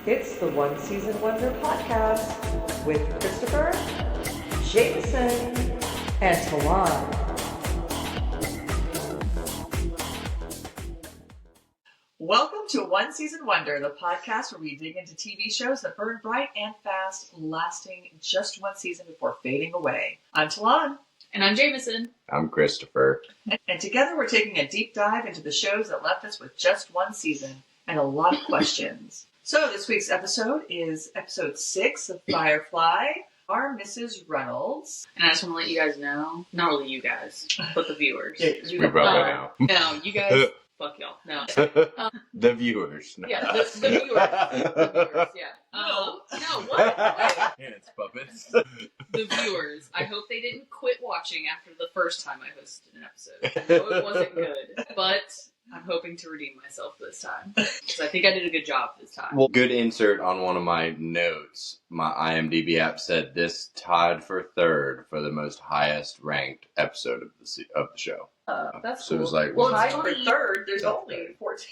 It's the One Season Wonder podcast with Christopher, Jamison, and Talon. Welcome to One Season Wonder, the podcast where we dig into TV shows that burn bright and fast, lasting just one season before fading away. I'm Talon. And I'm Jamison. I'm Christopher. And together we're taking a deep dive into the shows that left us with just one season and a lot of questions. So this week's episode is episode 6 of Firefly, our Mrs. Reynolds. And I just want to let you guys know, not really you guys, but the viewers. We brought that out. No, you guys, fuck y'all. No. The viewers. No. Yeah, the viewers. The viewers, yeah. No, what? Wait. And it's puppets. The viewers. I hope they didn't quit watching after the first time I hosted an episode. I know it wasn't good, but I'm hoping to redeem myself this time. Because I think I did a good job this time. Well, good insert on one of my notes. My IMDb app said this tied for third for the most highest ranked episode of the show. That's so cool. it was like, well, Tied for third, there's only 14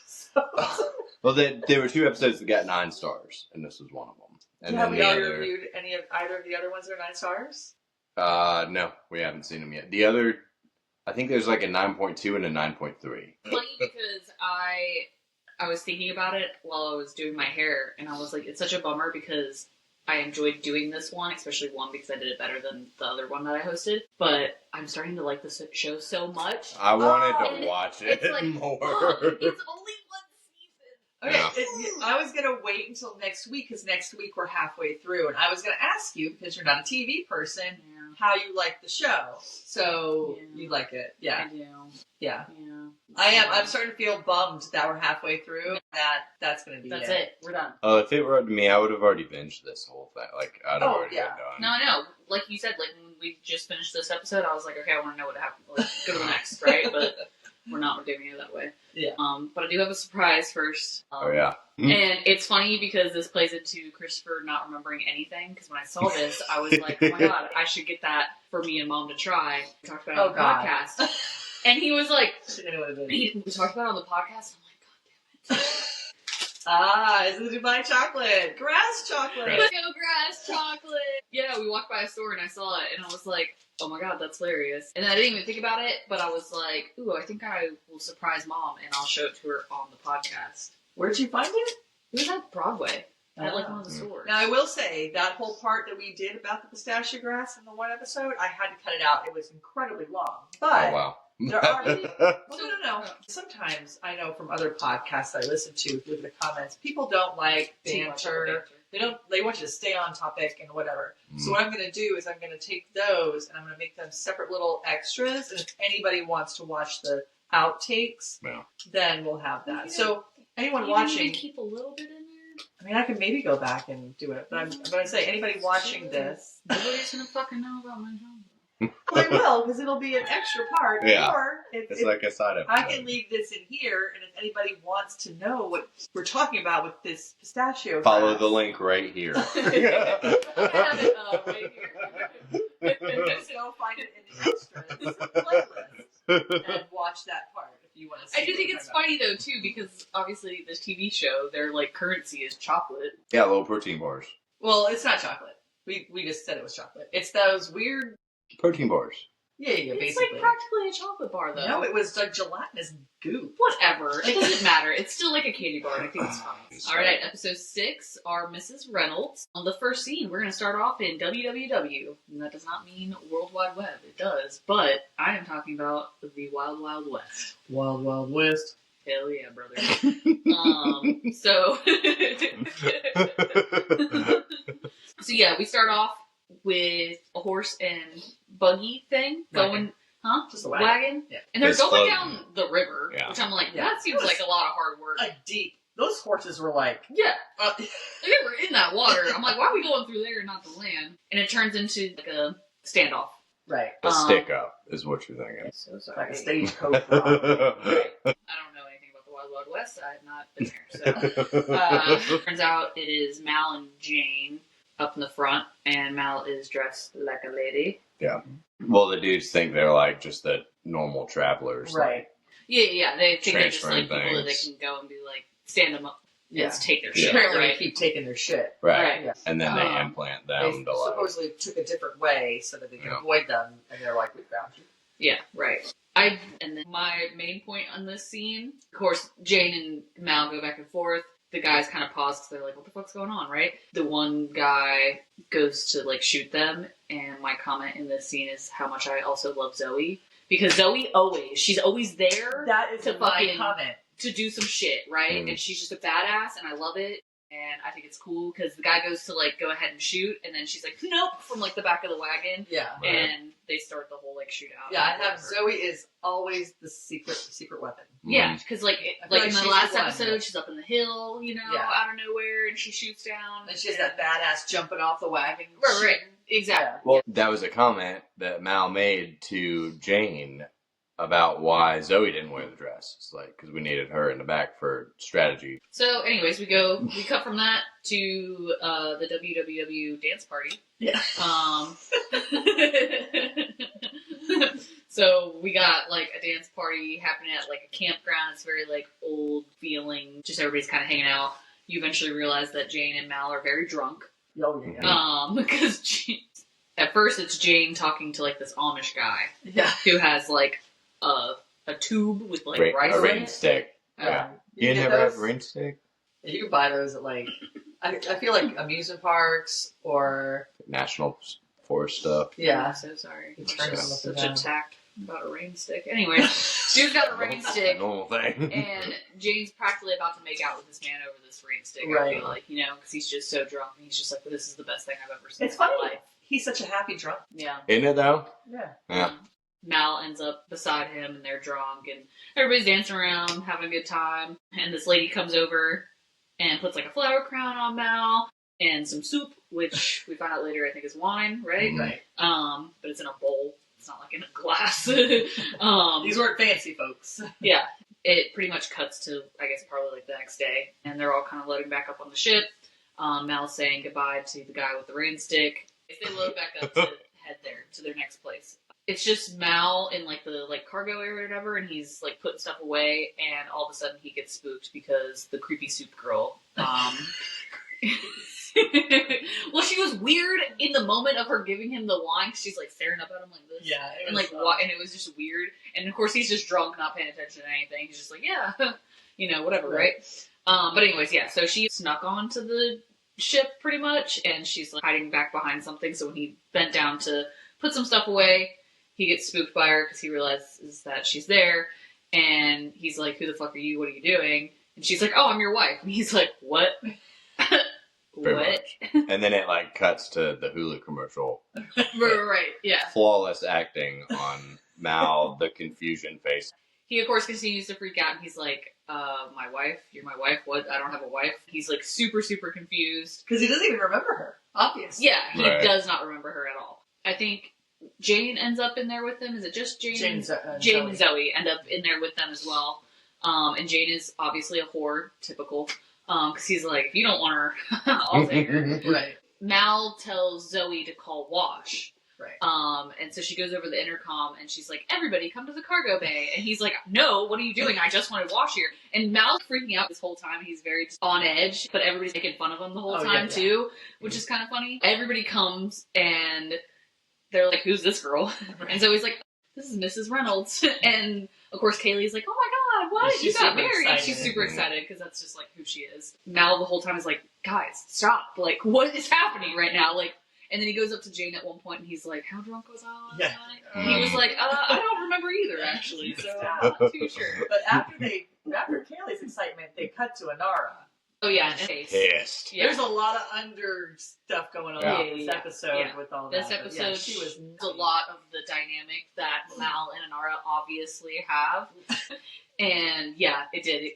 episodes. Well, there were 2 episodes that got 9 stars, and this was one of them. And Have then we the already other, reviewed either of the other ones that are 9 stars? no, we haven't seen them yet. The other, I think there's like a 9.2 and a 9.3. Funny because I was thinking about it while I was doing my hair, and I was like, it's such a bummer because I enjoyed doing this one, especially one because I did it better than the other one that I hosted. But I'm starting to like this show so much. I wanted to watch it it's like, more. It's only one season. Okay, Yeah. I was going to wait until next week because next week we're halfway through. And I was going to ask you, because you're not a TV person, how you like the show. So you like it. Yeah. I do. Yeah. Yeah. I am. I'm starting to feel bummed that we're halfway through. That's going to be That's it. We're done. If it were up to me, I would have already binged this whole thing. Like, I'd have already been done. No, I know. Like you said, like when we just finished this episode, I was like, okay, I want to know what happened. Like, go to the next, right? But we're not doing it that way. Yeah. But I do have a surprise first. Oh, yeah. And it's funny because this plays into Christopher not remembering anything. Because when I saw this, I was like, oh my god, I should get that for me and Mom to try. We talked about it on the podcast. And he was like, we talked about it on the podcast. I'm like, god damn it. It's the Dubai chocolate. Grass chocolate. Let's go grass chocolate. Yeah, we walked by a store and I saw it and I was like, oh my god, that's hilarious. And I didn't even think about it, but I was like, ooh, I think I will surprise Mom and I'll show it to her on the podcast. Where'd you find it? It was at Broadway. At like one of the stores. Now, I will say, that whole part that we did about the pistachio grass in the one episode, I had to cut it out. It was incredibly long. But Oh, wow. there are... Well, no. Sometimes, I know from other podcasts I listen to, if you look at the comments, people don't like banter. They want you to stay on topic and whatever. So what I'm going to do is I'm going to take those and I'm going to make them separate little extras. And if anybody wants to watch the outtakes, then we'll have that. So anyone watching... keep a little bit in there? I mean, I can maybe go back and do it, but I'm going to say, anybody watching this... Nobody's going to fucking know about my genre. Well, they will, because it'll be an extra part. Yeah. Or It's like a side episode. I can leave this in here, and if anybody wants to know what we're talking about with this pistachio Follow grass, the link right here. I have it right here. so find it in the extras playlist and watch that part if you want to see I do think it's funny though too because obviously this TV show their like currency is chocolate. Yeah, low protein bars. Well, it's not chocolate. We just said it was chocolate. It's those weird... Protein bars. Yeah, It's basically. like practically a chocolate bar though. No, it was like gelatinous goop. Whatever. It doesn't matter. It's still like a candy bar and I think it's fine. Alright, episode 6 are Mrs. Reynolds. On the first scene, we're going to start off in www. And that does not mean World Wide Web. It does. But I am talking about the Wild Wild West. Wild Wild West. Hell yeah, brother. So yeah, we start off with a horse and buggy thing going, Just a wagon? Yeah. And they're It's going floating. down the river, which I'm like, that seems like a lot of hard work. Deep. Those horses were like... Yeah. They were in that water. I'm like, why are we going through there and not the land? And it turns into like a standoff. Right. A stick up is what you're thinking. So sorry. Like a stagecoach. Right. I don't know anything about the Wild Wild West. I have not been there. So turns out it is Mal and Jayne up in the front, and Mal is dressed like a lady. Yeah. Well, the dudes think they're like just the normal travelers. Right. Yeah. They think they're just like Transferring people that they things. can go and be like, stand them up. is take their shit. Apparently right? they keep taking their shit. Right. Yeah. And then they implant them They supposedly took a different way so that they can avoid them, and they're like, we found you. Yeah, right. And then my main point on this scene, of course, Jayne and Mal go back and forth. The guys kind of pause because they're like, what the fuck's going on, right? The one guy goes to, like, shoot them, and my comment in this scene is how much I also love Zoe. Because Zoe she's always there. That is my comment. To do some shit, right? And she's just a badass, and I love it. And I think it's cool because the guy goes to, like, go ahead and shoot, and then she's like, nope, from, like, the back of the wagon. Yeah. And they start the whole, like, shootout. Yeah, I have Zoe is always the secret weapon. Yeah, because, like in the last episode, she's up in the hill, Yeah. out of nowhere, and she shoots down. And she has that badass jumping off the wagon. Right. Exactly. Well, that was a comment that Mal made to Jayne about why Zoe didn't wear the dress. It's like, because we needed her in the back for strategy. So, anyways, we cut from that to the WWW dance party. Yeah. So we got, like, a dance party happening at, like, a campground. It's very, like, old feeling. Just everybody's kind of hanging out. You eventually realize that Jayne and Mal are very drunk. Oh, yeah. Because at first it's Jayne talking to, like, this Amish guy. Yeah. Who has, like, a tube with, like, rice a in rain it. stick. Yeah. You never have rain stick? Yeah, you can buy those at, like, I feel like amusement parks or National Forest stuff. Yeah. I'm so sorry. Such Such a tact about a rain stick. Anyway, dude's got a rain stick. Normal thing. And Jayne's practically about to make out with this man over this rain stick. Right. I feel like, because he's just so drunk. And he's just like, this is the best thing I've ever seen It's in my funny. life. He's such a happy drunk. Yeah. Isn't it, though? Yeah. Yeah. Mal ends up beside him, and they're drunk, and everybody's dancing around, having a good time. And this lady comes over and puts, like, a flower crown on Mal and some soup, which we find out later I think is wine, right? Right. But it's in a bowl. It's not like in a glass. These weren't fancy folks. Yeah. It pretty much cuts to, I guess, probably like the next day, and they're all kind of loading back up on the ship. Mal's saying goodbye to the guy with the rain stick. They load back up to head there, to their next place. It's just Mal in, like, the, like, cargo area or whatever, and he's, like, putting stuff away, and all of a sudden he gets spooked because the creepy soup girl, well, she was weird in the moment of her giving him the wine. She's, like, staring up at him like this. Yeah. And, like, and it was just weird. And, of course, he's just drunk, not paying attention to anything. He's just like, yeah, whatever, right? But anyways, yeah, so she snuck onto the ship, pretty much, and she's, like, hiding back behind something, so when he bent down to put some stuff away, he gets spooked by her because he realizes that she's there, and he's like, who the fuck are you? What are you doing? And she's like, oh, I'm your wife. And he's like, what? What? And then it, like, cuts to the Hulu commercial. Right, yeah. Flawless acting on Mal, the confusion face. He, of course, continues to freak out, and he's like, my wife? You're my wife? What? I don't have a wife? He's, like, super, super confused. Because he doesn't even remember her, obviously. Yeah, he does not remember her at all. I think Jayne ends up in there with them. Is it just Jayne? Jayne and Zoe end up in there with them as well. And Jayne is obviously a whore, typical. Because he's like, if you don't want her, I'll take her. Right. Mal tells Zoe to call Wash. Right. And so she goes over the intercom and she's like, everybody come to the cargo bay. And he's like, no, what are you doing? I just wanted Wash here. And Mal's freaking out this whole time. He's very on edge, but everybody's making fun of him the whole time too, which is kind of funny. Everybody comes and they're like, who's this girl? And so he's like, this is Mrs. Reynolds. And of course Kaylee's like, oh my god, what? You got married. Excited. She's super excited because that's just like who she is. Mal the whole time is like, guys, stop. Like, what is happening right now? Like, and then he goes up to Jayne at one point and he's like, how drunk was I last night? And he was like, I don't remember either, actually, so I'm not too sure. But after Kaylee's excitement, they cut to Inara. Oh yeah, and Pissed. yeah. There's a lot of under stuff going on in this episode with all that. This episode, yeah, she was a lot of the dynamic that Mal and Inara obviously have. And yeah, it did.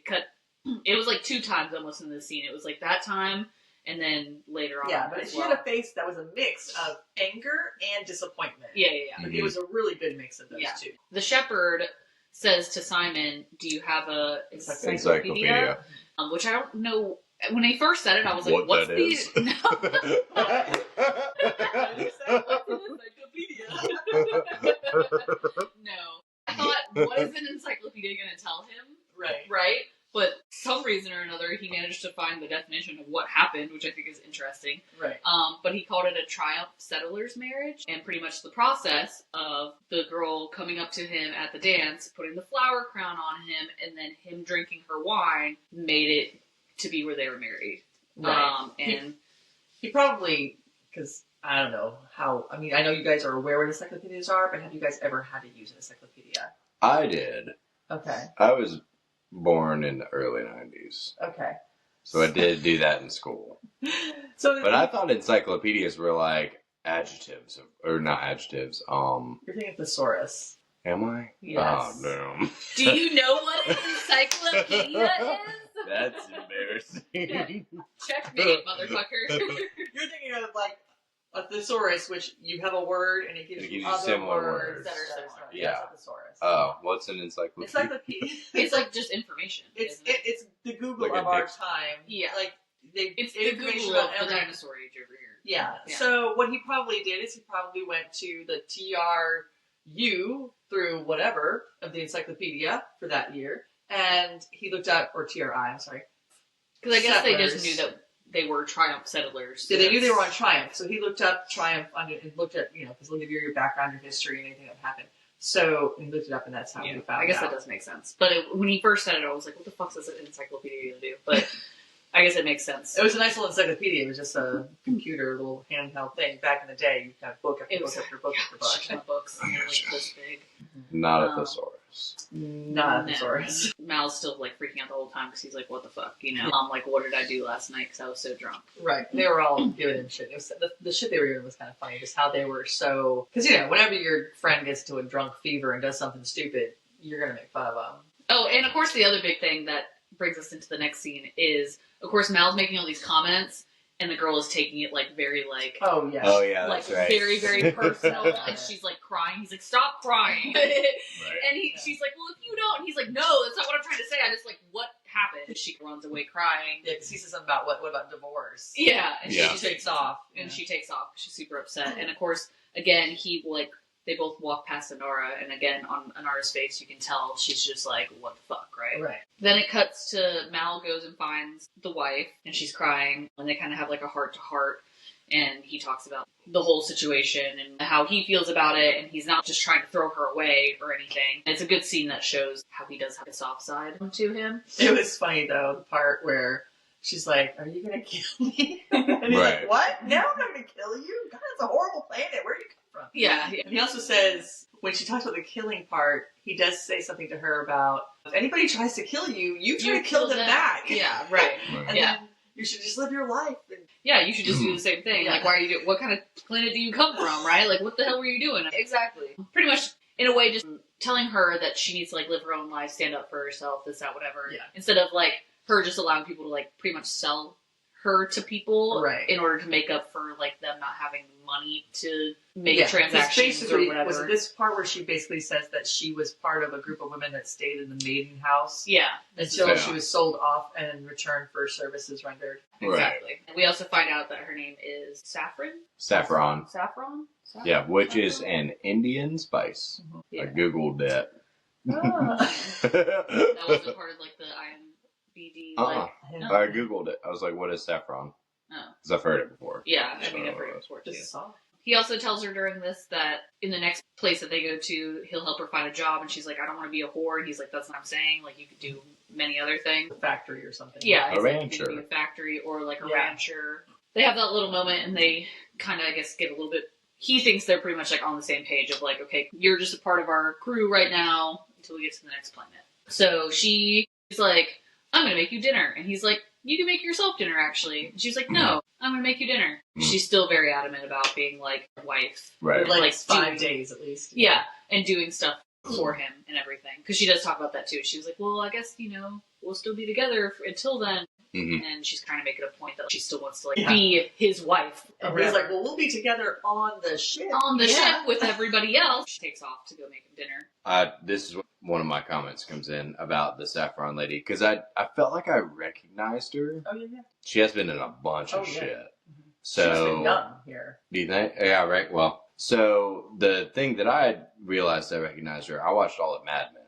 It was like 2 times almost in this scene. It was like that time, and then later on. Yeah, but she had a face that was a mix of anger and disappointment. Yeah. Like, it was a really good mix of those two. The shepherd says to Simon, do you have a encyclopedia? Which I don't know. When he first said it, I was like, what's the... No. No. I thought, what is an encyclopedia going to tell him? Right. Right? But for some reason, reason or another, he managed to find the definition of what happened, which I think is interesting. Right. But he called it a triumph settler's marriage, and pretty much the process of the girl coming up to him at the dance, putting the flower crown on him, and then him drinking her wine made it to be where they were married. Right. And he probably, because I don't know how, I mean, I know you guys are aware what encyclopedias are, but have you guys ever had to use an encyclopedia? I did. Okay. I was born in the early 90s. Okay. So I did do that in school. But I thought encyclopedias were like adjectives, or not adjectives. You're thinking thesaurus. Am I? Yes. Oh, damn. do you know what an encyclopedia is? That's embarrassing. Checkmate, motherfucker. You're thinking of like a thesaurus, which you have a word and it gives you other similar words words. that are similar. Yeah. That's a thesaurus. Oh, what's an encyclopedia? Encyclopedia. It's like just information. It's isn't it? it's the Google Like a of our dic- time. Yeah. Like It's the information Google about of the every. dinosaur age over here. Yeah. Yeah. So what he probably did is he probably went to the TRU through whatever of the encyclopedia for that year, and he looked up, or TRI, I'm sorry. Because I guess they just Settlers. knew that they were triumph settlers. So they knew they were on Triumph, so he looked up Triumph and looked at, because look at your background, your history, and anything that happened. So he looked it up, and that's how he found out. I guess that does make sense. But when he first said it, I was like, what the fuck is an encyclopedia going to do? But I guess it makes sense. It was a nice little encyclopedia. It was just a computer, little handheld thing. Back in the day, you had book after book after book after book. Shit ton of books. And they're like this big. Not a Um, thesaurus. Not a thesaurus. Mal's still like freaking out the whole time because he's like, what the fuck? I'm like, what did I do last night because I was so drunk? Right. They were all giving him shit. It was, the shit they were doing was kind of funny. Just how they were so... Because, whenever your friend gets to a drunk fever and does something stupid, you're going to make fun of them. Oh, and of course the other big thing that brings us into the next scene is, of course, Mal's making all these comments, and the girl is taking it like very like... Oh, yeah. Oh, yeah, like that's right. very, very personal, and she's like crying. He's like, "Stop crying!" Right. And she's like, "Well, if you don't," and he's like, "No, that's not what I'm trying to say. I just like what happened." She runs away crying. Yeah, because he says something about, what about divorce? Yeah, and Yeah. she takes off, and she takes off. She's super upset, and of course, again, they both walk past Anara, and again, on Anara's face, you can tell she's just like, what the fuck, right? Right. Then it cuts to Mal goes and finds the wife, and she's crying, and they kind of have like a heart-to-heart, and he talks about the whole situation and how he feels about it, and he's not just trying to throw her away or anything. And it's a good scene that shows how he does have a soft side to him. It was funny, though, the part where she's like, "Are you going to kill me?" And he's Right. like, "What? No, I'm not going to kill you. God, it's a horrible planet. Where do you come from?" Yeah. And he also says, when she talks about the killing part, he does say something to her about, if anybody tries to kill you, you try to kill them back. Yeah, right. Right. And Yeah. then you should just live your life. And Yeah, you should just do the same thing. Yeah. Like, why are you what kind of planet do you come from, right? Like, what the hell were you doing? Exactly. Pretty much, in a way, just telling her that she needs to, like, live her own life, stand up for herself, this, that, whatever. Yeah. Instead of, like, her just allowing people to, like, pretty much sell her to people Right. in order to make up for, like, them not having money to make 'cause transactions or basically, whatever. was it this part where she basically says that she was part of a group of women that stayed in the maiden house Yeah. until Yeah. she was sold off and in return for services rendered? Exactly. And we also find out that her name is Saffron? Saffron. Saffron? Yeah, which is an Indian spice. Yeah. I googled it. That wasn't part of, like, the IMBD, like... No. I googled it. I was like, "What is saffron?" Oh. Because I've heard it before. Yeah, I mean, I've heard it before, too. Just saw. He also tells her during this that in the next place that they go to, he'll help her find a job, and she's like, "I don't want to be a whore." And he's like, "That's what I'm saying. Like, you could do many other things." A factory or something. Yeah, A he's like, "You rancher. could be a factory or like a Yeah. rancher." They have that little moment, and they kind of, I guess, get a little bit. He thinks they're pretty much like on the same page of like, okay, you're just a part of our crew right now until we get to the next planet. So she's like, "I'm gonna make you dinner," and he's like, "You can make yourself dinner, actually." And she's like, "No, I'm gonna make you dinner." She's still very adamant about being like a wife. Right. Like, Like 5 doing- days at least. Yeah, and doing stuff for him and everything. Because she does talk about that too. She was like, "Well, I guess, we'll still be together until then." Mhm. And she's kind of making a point that she still wants to like Yeah. be his wife. or And he's whatever. like, "Well, we'll be together on the ship." On the Yeah. ship with everybody else. She takes off to go make him dinner. This is one of my comments comes in about the saffron lady, because I felt like I recognized her. Oh, yeah. She has been in a bunch of Oh, yeah. shit. She's been So, young here. do you think? Yeah, right. Well, so the thing that I realized I recognized her, I watched all of Mad Men.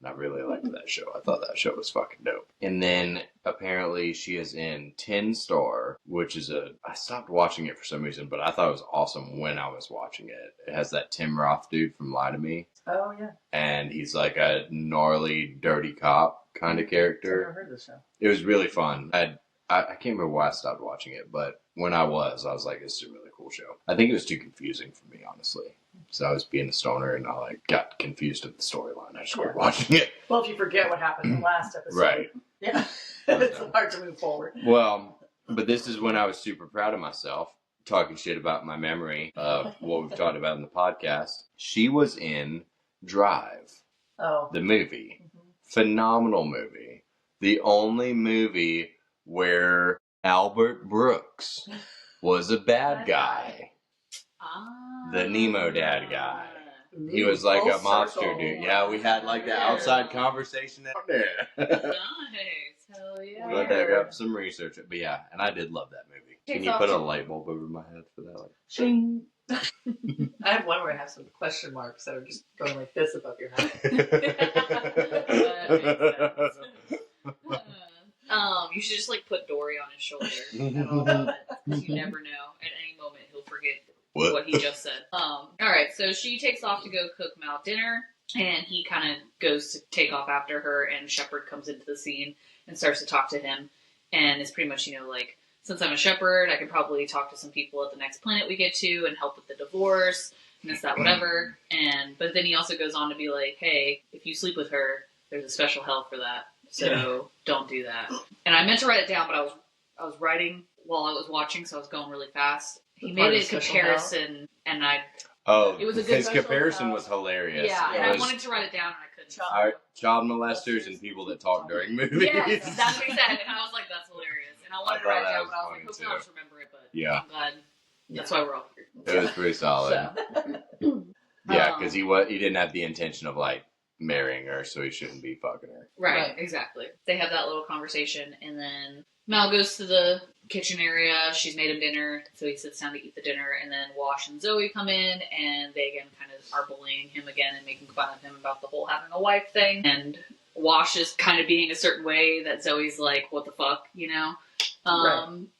And I really liked that show. I thought that show was fucking dope. And then apparently she is in 10 Star, which is I stopped watching it for some reason, but I thought it was awesome when I was watching it. It has that Tim Roth dude from Lie to Me. Oh, yeah. And he's like a gnarly, dirty cop kind of character. I've never heard this show. It was really fun. I can't remember why I stopped watching it, but when I was like, this is a really cool show. I think it was too confusing for me, honestly. So I was being a stoner and I got confused with the storyline. I just started watching it. Well, if you forget what happened in the last episode. Right. Yeah. It's hard to move forward. Well, but this is when I was super proud of myself, talking shit about my memory of what we've talked about in the podcast. She was in Drive, the movie. Mm-hmm. Phenomenal movie. The only movie where Albert Brooks was a bad guy. The Nemo dad guy. He was like a mobster dude. Yeah, we had like the outside conversation out there. Nice. Hell yeah. Glad to grab some research. But yeah, and I did love that movie. Can you put a light bulb over my head for that? Like, shing. I have one where I have some question marks that are just going like this above your head. You should just like put Dory on his shoulder at all moments. You never know. At any moment, he'll forget what he just said. Alright, so she takes off to go cook Mal dinner, and he kind of goes to take off after her, and Shepard comes into the scene and starts to talk to him, and it's pretty much, like, since I'm a shepherd, I can probably talk to some people at the next planet we get to and help with the divorce, and this, that, whatever. But then he also goes on to be like, hey, if you sleep with her, there's a special hell for that, so don't do that. And I meant to write it down, but I was writing while I was watching, so I was going really fast. He made a comparison, and it was a good his comparison was hilarious. Yeah, and I wanted to write it down, and I couldn't. Child molesters and people that talk during movies. Yes, that's what he said, and I was like, that's hilarious. And I wanted to write it down, but I was like, hopefully I'll just remember it, but I'm glad. That's why we're all here. It was pretty solid. Yeah, because he didn't have the intention of, like, marrying her, so he shouldn't be fucking her. Right, exactly. They have that little conversation, and then Mal goes to the kitchen area. She's made him dinner, so he sits down to eat the dinner, and then Wash and Zoe come in, and they again kind of are bullying him again and making fun of him about the whole having a wife thing. And Wash is kind of being a certain way that Zoe's like, what the fuck,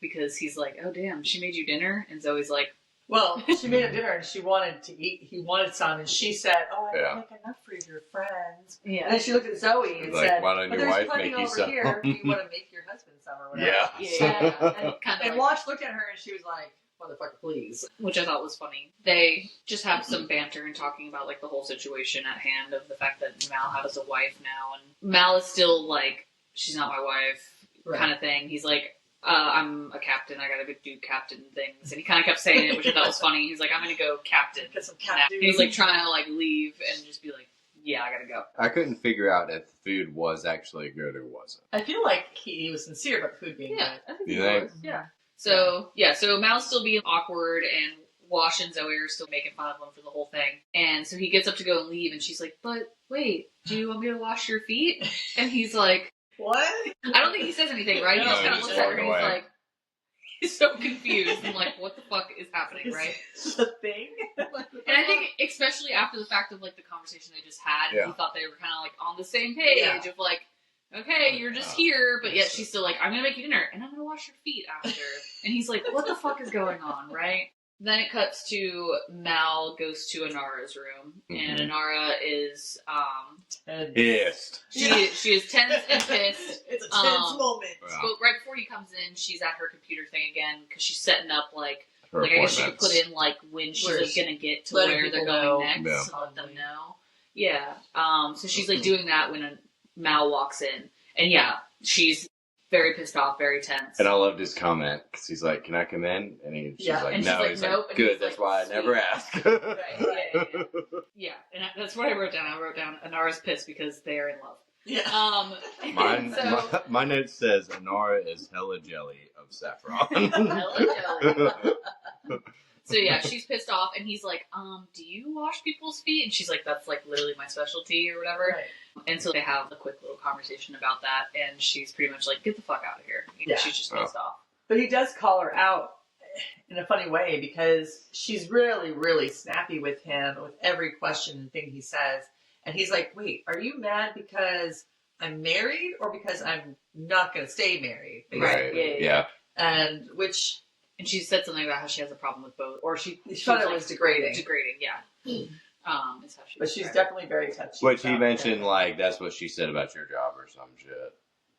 because he's like, oh damn, she made you dinner, and Zoe's like, well, she made him dinner and she wanted to eat. He wanted some, and she said, "Oh, I don't make enough for your friends." Yeah. And then she looked at Zoe and said, "Why don't your wife make you some? Here if you want to make your husband some or whatever." Yeah. And Watch looked at her and she was like, "Motherfucker, please," which I thought was funny. They just have some banter and talking about like the whole situation at hand of the fact that Mal has a wife now, and Mal is still like, "She's not my wife," kind of thing. He's like, I'm a captain, I gotta do captain things. And he kind of kept saying it, which I thought was funny. He's like, I'm gonna go captain. Get some captain. He's like trying to like leave and just be like, yeah, I gotta go. I couldn't figure out if the food was actually good or wasn't. I feel like he was sincere about the food being good. I think he was. Yeah. So Mal's still being awkward, and Wash and Zoe are still making fun of him for the whole thing. And so he gets up to go and leave, and she's like, but wait, do you want me to wash your feet? And he's like, what? I don't think he says anything, right? He just kind of looks at her and he's like, he's so confused and like, what the fuck is happening, right? The thing? And I think, especially after the fact of like the conversation they just had, he thought they were kind of like on the same page of like, okay, you're just here, but yet she's still like, I'm gonna make you dinner and I'm gonna wash your feet after. And he's like, what the fuck is going on, right? Then it cuts to Mal goes to Inara's room, and Inara is pissed. She is tense and pissed. It's a tense moment. But right before he comes in, she's at her computer thing again because she's setting up like her I guess she could put in like when she's gonna get to where they're going next to let them know. Yeah. So she's like doing that when Mal walks in, and she's very pissed off, very tense. And I loved his comment, because he's like, can I come in? And she's like, and no. She's like, nope. Like, good, that's why I never ask. Yeah, and that's what I wrote down. I wrote down, Inara's pissed because they are in love. Yeah. My note says, Inara is hella jelly of Saffron. Hella jelly. So she's pissed off, and he's like, do you wash people's feet? And she's like, that's like literally my specialty or whatever. Right. And so they have a quick little conversation about that, and she's pretty much like, get the fuck out of here. She's just pissed off. But he does call her out in a funny way, because she's really, really snappy with him with every question and thing he says. And he's like, wait, are you mad because I'm married or because I'm not going to stay married? Right. Yeah. And she said something about how she has a problem with both, or she thought it was degrading. Degrading, yeah. Is how she but she's definitely very touchy. Which he mentioned, like, that's what she said about your job or some shit.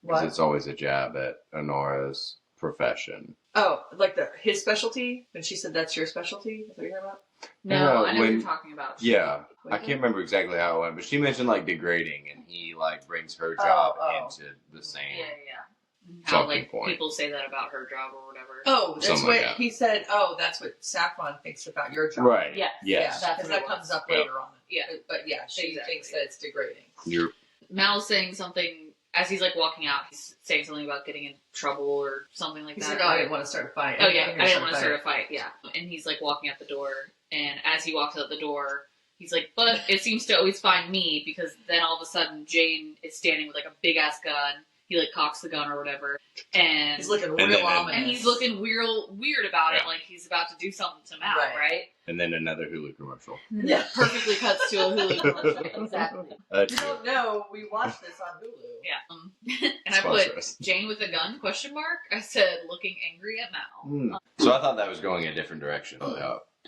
Because it's always a jab at Honora's profession. Oh, like his specialty? When she said that's your specialty? That's what you're talking about? No, I know what you're talking about. Yeah. I can't remember exactly how it went, but she mentioned, like, degrading, and he, like, brings her job into the same how, like, people say that about her job or whatever. Oh, that's what he said. Oh, that's what Saffron thinks about your job. Right. Yes. Yeah, because that comes up later on. Yeah. But yeah, she thinks that it's degrading. Mal's saying something as he's like walking out. He's saying something about getting in trouble or something like that. He's like, oh, I didn't want to start a fight. Oh yeah, I didn't want to start a fight. Yeah, and he's like walking out the door, and as he walks out the door, he's like, but it seems to always find me, because then all of a sudden Jayne is standing with like a big ass gun. He like cocks the gun or whatever, and he's looking real ominous. And he's looking weird about it, like he's about to do something to Mal, right? And then another Hulu commercial. Yeah, perfectly cuts to a Hulu commercial. Exactly. You don't know. We watched this on Hulu. Yeah. And I put Jayne with a gun ? I said looking angry at Mal. So I thought that was going a different direction.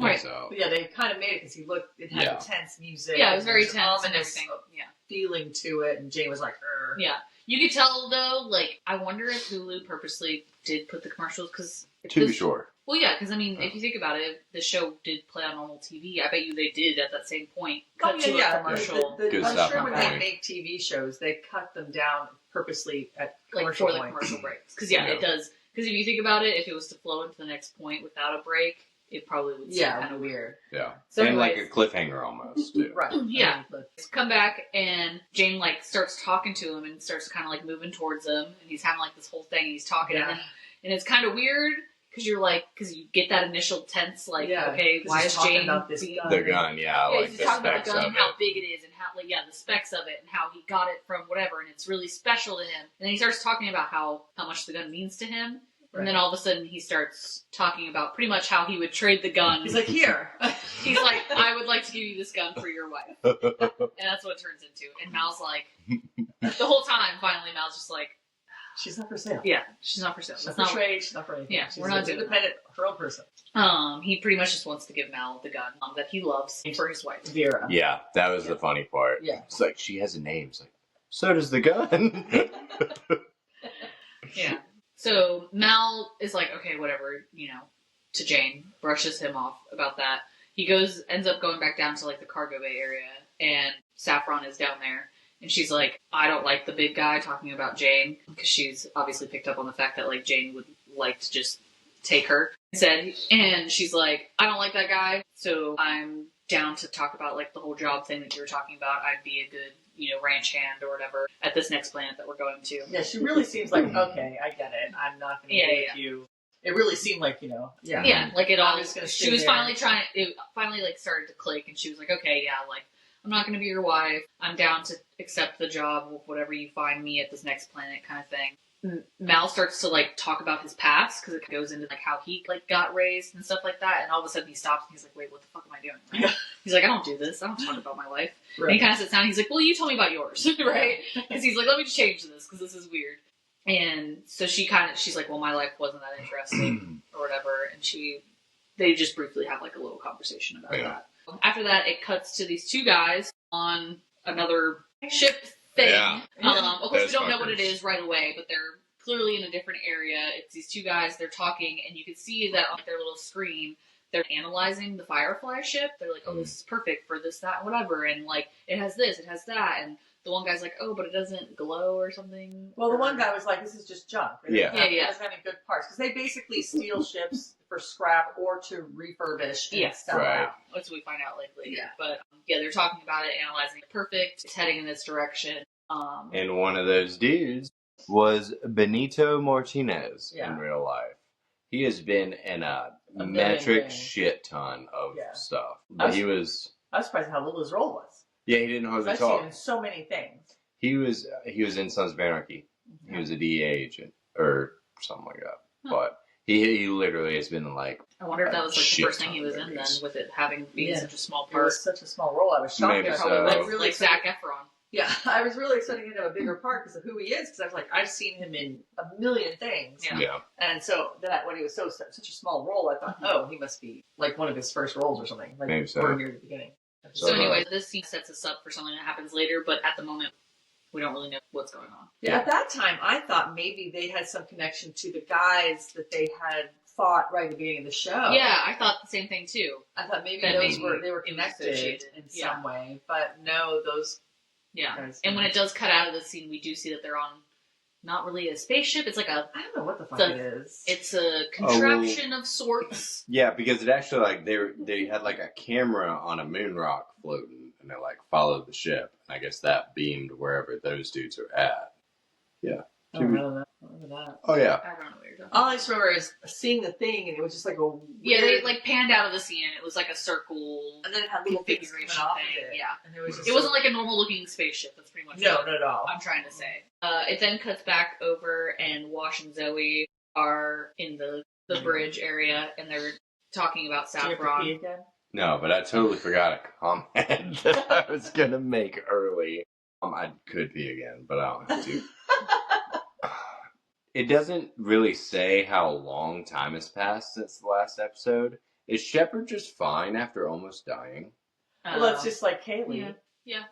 Right. So. Yeah, they kind of made it because he looked. It had intense music. Yeah, it was very tense and everything. Feeling to it, and Jayne was like, "Urgh." Yeah. You could tell, though, like, I wonder if Hulu purposely did put the commercials, because... To be sure. Well, yeah, because, I mean, if you think about it, the show did play on normal TV. I bet you they did, at that same point, cut to a commercial. I'm sure when they make TV shows, they cut them down purposely at commercial the commercial breaks. Because, it does. Because if you think about it, if it was to flow into the next point without a break, it probably would seem kind of weird. Yeah. So and like a cliffhanger almost, too. Right. Yeah. Come back, and Jayne, like, starts talking to him and starts kind of, like, moving towards him. And he's having, like, this whole thing, and he's talking. And it's kind of weird, because you're, like, because you get that initial tense, like, okay, why is Jayne... The gun, like, he's the talking about specs the gun, of and how big it is, and how, like, the specs of it, and how he got it from whatever, and it's really special to him. And then he starts talking about how much the gun means to him. And then all of a sudden he starts talking about pretty much how he would trade the gun. He's like, here. He's like, I would like to give you this gun for your wife. And that's what it turns into. And Mal's like, the whole time, finally, Mal's just like, she's not for sale. Yeah, she's not for sale. She's not for trade. She's not for anything. Yeah, we're not independent, her own person. He pretty much just wants to give Mal the gun that he loves for his wife. Vera. Yeah, that was the funny part. Yeah. It's like, she has a name. It's like, so does the gun. Yeah. So Mal is like, okay, whatever, to Jayne, brushes him off about that. He ends up going back down to like the cargo bay area, and Saffron is down there, and she's like, I don't like the big guy talking about Jayne, because she's obviously picked up on the fact that like Jayne would like to just take her. And she's like, I don't like that guy, so I'm down to talk about like the whole job thing that you were talking about. I'd be a good ranch hand or whatever at this next planet that we're going to. Yeah, she really seems like, okay, I get it. I'm not going to be with you. It really seemed like, Yeah, like it all, she was finally it finally like started to click, and she was like, okay, yeah, like, I'm not going to be your wife. I'm down to accept the job of whatever you find me at this next planet kind of thing. Mal starts to like talk about his past, because it goes into like how he like got raised and stuff like that, and all of a sudden he stops and he's like, wait, what the fuck am I doing? Right? He's like, I don't do this. I don't talk about my life. Right. And he kind of sits down and he's like, well, you tell me about yours. Right? Because he's like, let me just change this, because this is weird. And so she's like, well, my life wasn't that interesting or whatever, and they just briefly have like a little conversation about that. After that, it cuts to these two guys on another ship thing. Yeah. Of course, we don't know what it is right away, but they're clearly in a different area. It's these two guys, they're talking, and you can see that on their little screen, they're analyzing the Firefly ship. They're like, oh, this is perfect for this, that, whatever, and like, it has this, it has that, and the one guy's like, oh, but it doesn't glow or something. Well, the one guy was like, this is just junk. Yeah. It doesn't have any good parts, because they basically steal ships for scrap or to refurbish and sell out. That's what we find out later. Yeah. But they're talking about it, analyzing it. Perfect. It's heading in this direction. And one of those dudes was Benito Martinez in real life. He has been in a metric shit ton of stuff. But I was surprised how little his role was. Yeah, he didn't hardly talk. I've seen him in so many things. He was in Sons of Anarchy. Mm-hmm. He was a DEA agent or something like that. But He literally has been like. I wonder if that was like the first thing he was in then, with it being such a small part. It was such a small role. I was shocked. Maybe so. Like Zac Efron. Yeah, I was really expecting him to have a bigger part because of who he is. Because I was like, I've seen him in a million things. Yeah. And so that when he was such a small role, I thought, oh, he must be like one of his first roles or something. Like maybe so. Or near the beginning. So anyway, this scene sets us up for something that happens later, but at the moment, we don't really know what's going on. Yeah. At that time, I thought maybe they had some connection to the guys that they had fought right at the beginning of the show. Yeah, I thought the same thing too. I thought maybe they were connected in some way, but no, those. Yeah, and when it does cut out of the scene, we do see that they're on not really a spaceship. It's like I don't know what the fuck it is. It's a contraption of sorts. Yeah, because it actually like they had like a camera on a moon rock floating, and they like followed the ship, and I guess that beamed wherever those dudes are at. Yeah. I don't know that. Oh yeah. I don't know what you're talking about. All I just remember is seeing the thing, and it was just like a weird... Yeah, they like panned out of the scene, and it was like a circle, and then it had little configuration things off thing. of it. Yeah, and it wasn't like a normal looking spaceship. That's pretty much not at all. I'm trying to say. It then cuts back over, and Wash and Zoe are in the bridge area, and they're talking about Saffron. Do you have to pee again? No, but I totally forgot a comment that I was gonna make early. I could pee again, but I don't have to. It doesn't really say how long time has passed since the last episode. Is Shepard just fine after almost dying? Well, it's just like Kaylee. Yeah.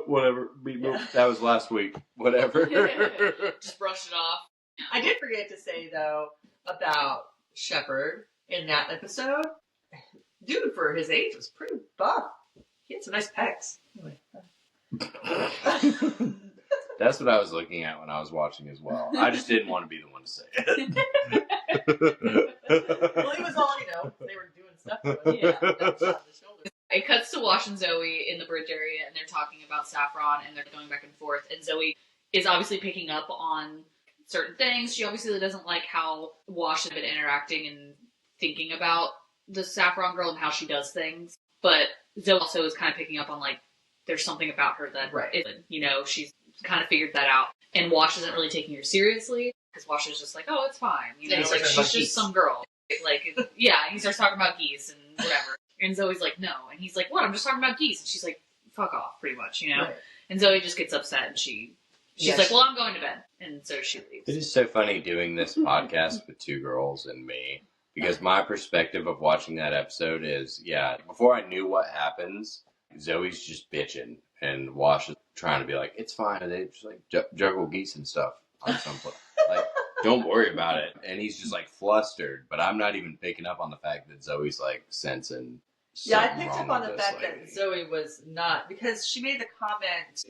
Whatever. That was last week. Whatever. Just brush it off. I did forget to say, though, about Shepard in that episode. Dude, for his age, was pretty buff. He had some nice pecs. Anyway. That's what I was looking at when I was watching as well. I just didn't want to be the one to say it. Well, he was all, they were doing stuff to him. Yeah, that shot in the shoulder. It cuts to Wash and Zoe in the bridge area, and they're talking about Saffron, and they're going back and forth, and Zoe is obviously picking up on certain things. She obviously doesn't like how Wash has been interacting and thinking about the Saffron girl and how she does things, but Zoe also is kind of picking up on, like, there's something about her that, she's kind of figured that out. And Wash isn't really taking her seriously, because Wash is just like, oh, it's fine. Like, she's just some girl. Like, yeah, and he starts talking about geese and whatever. And Zoe's like, no. And he's like, what? I'm just talking about geese. And she's like, fuck off, pretty much, Right. And Zoe just gets upset, and she's like, well, I'm going to bed. And so she leaves. It is so funny doing this podcast with two girls and me, because my perspective of watching that episode is, before I knew what happens, Zoe's just bitching, and Wash is trying to be like, it's fine. And they just like juggle geese and stuff on some place. Like, don't worry about it. And he's just like flustered, but I'm not even picking up on the fact that Zoe's like sensing. Yeah, I picked up on the fact that Zoe was not, because she made the comment,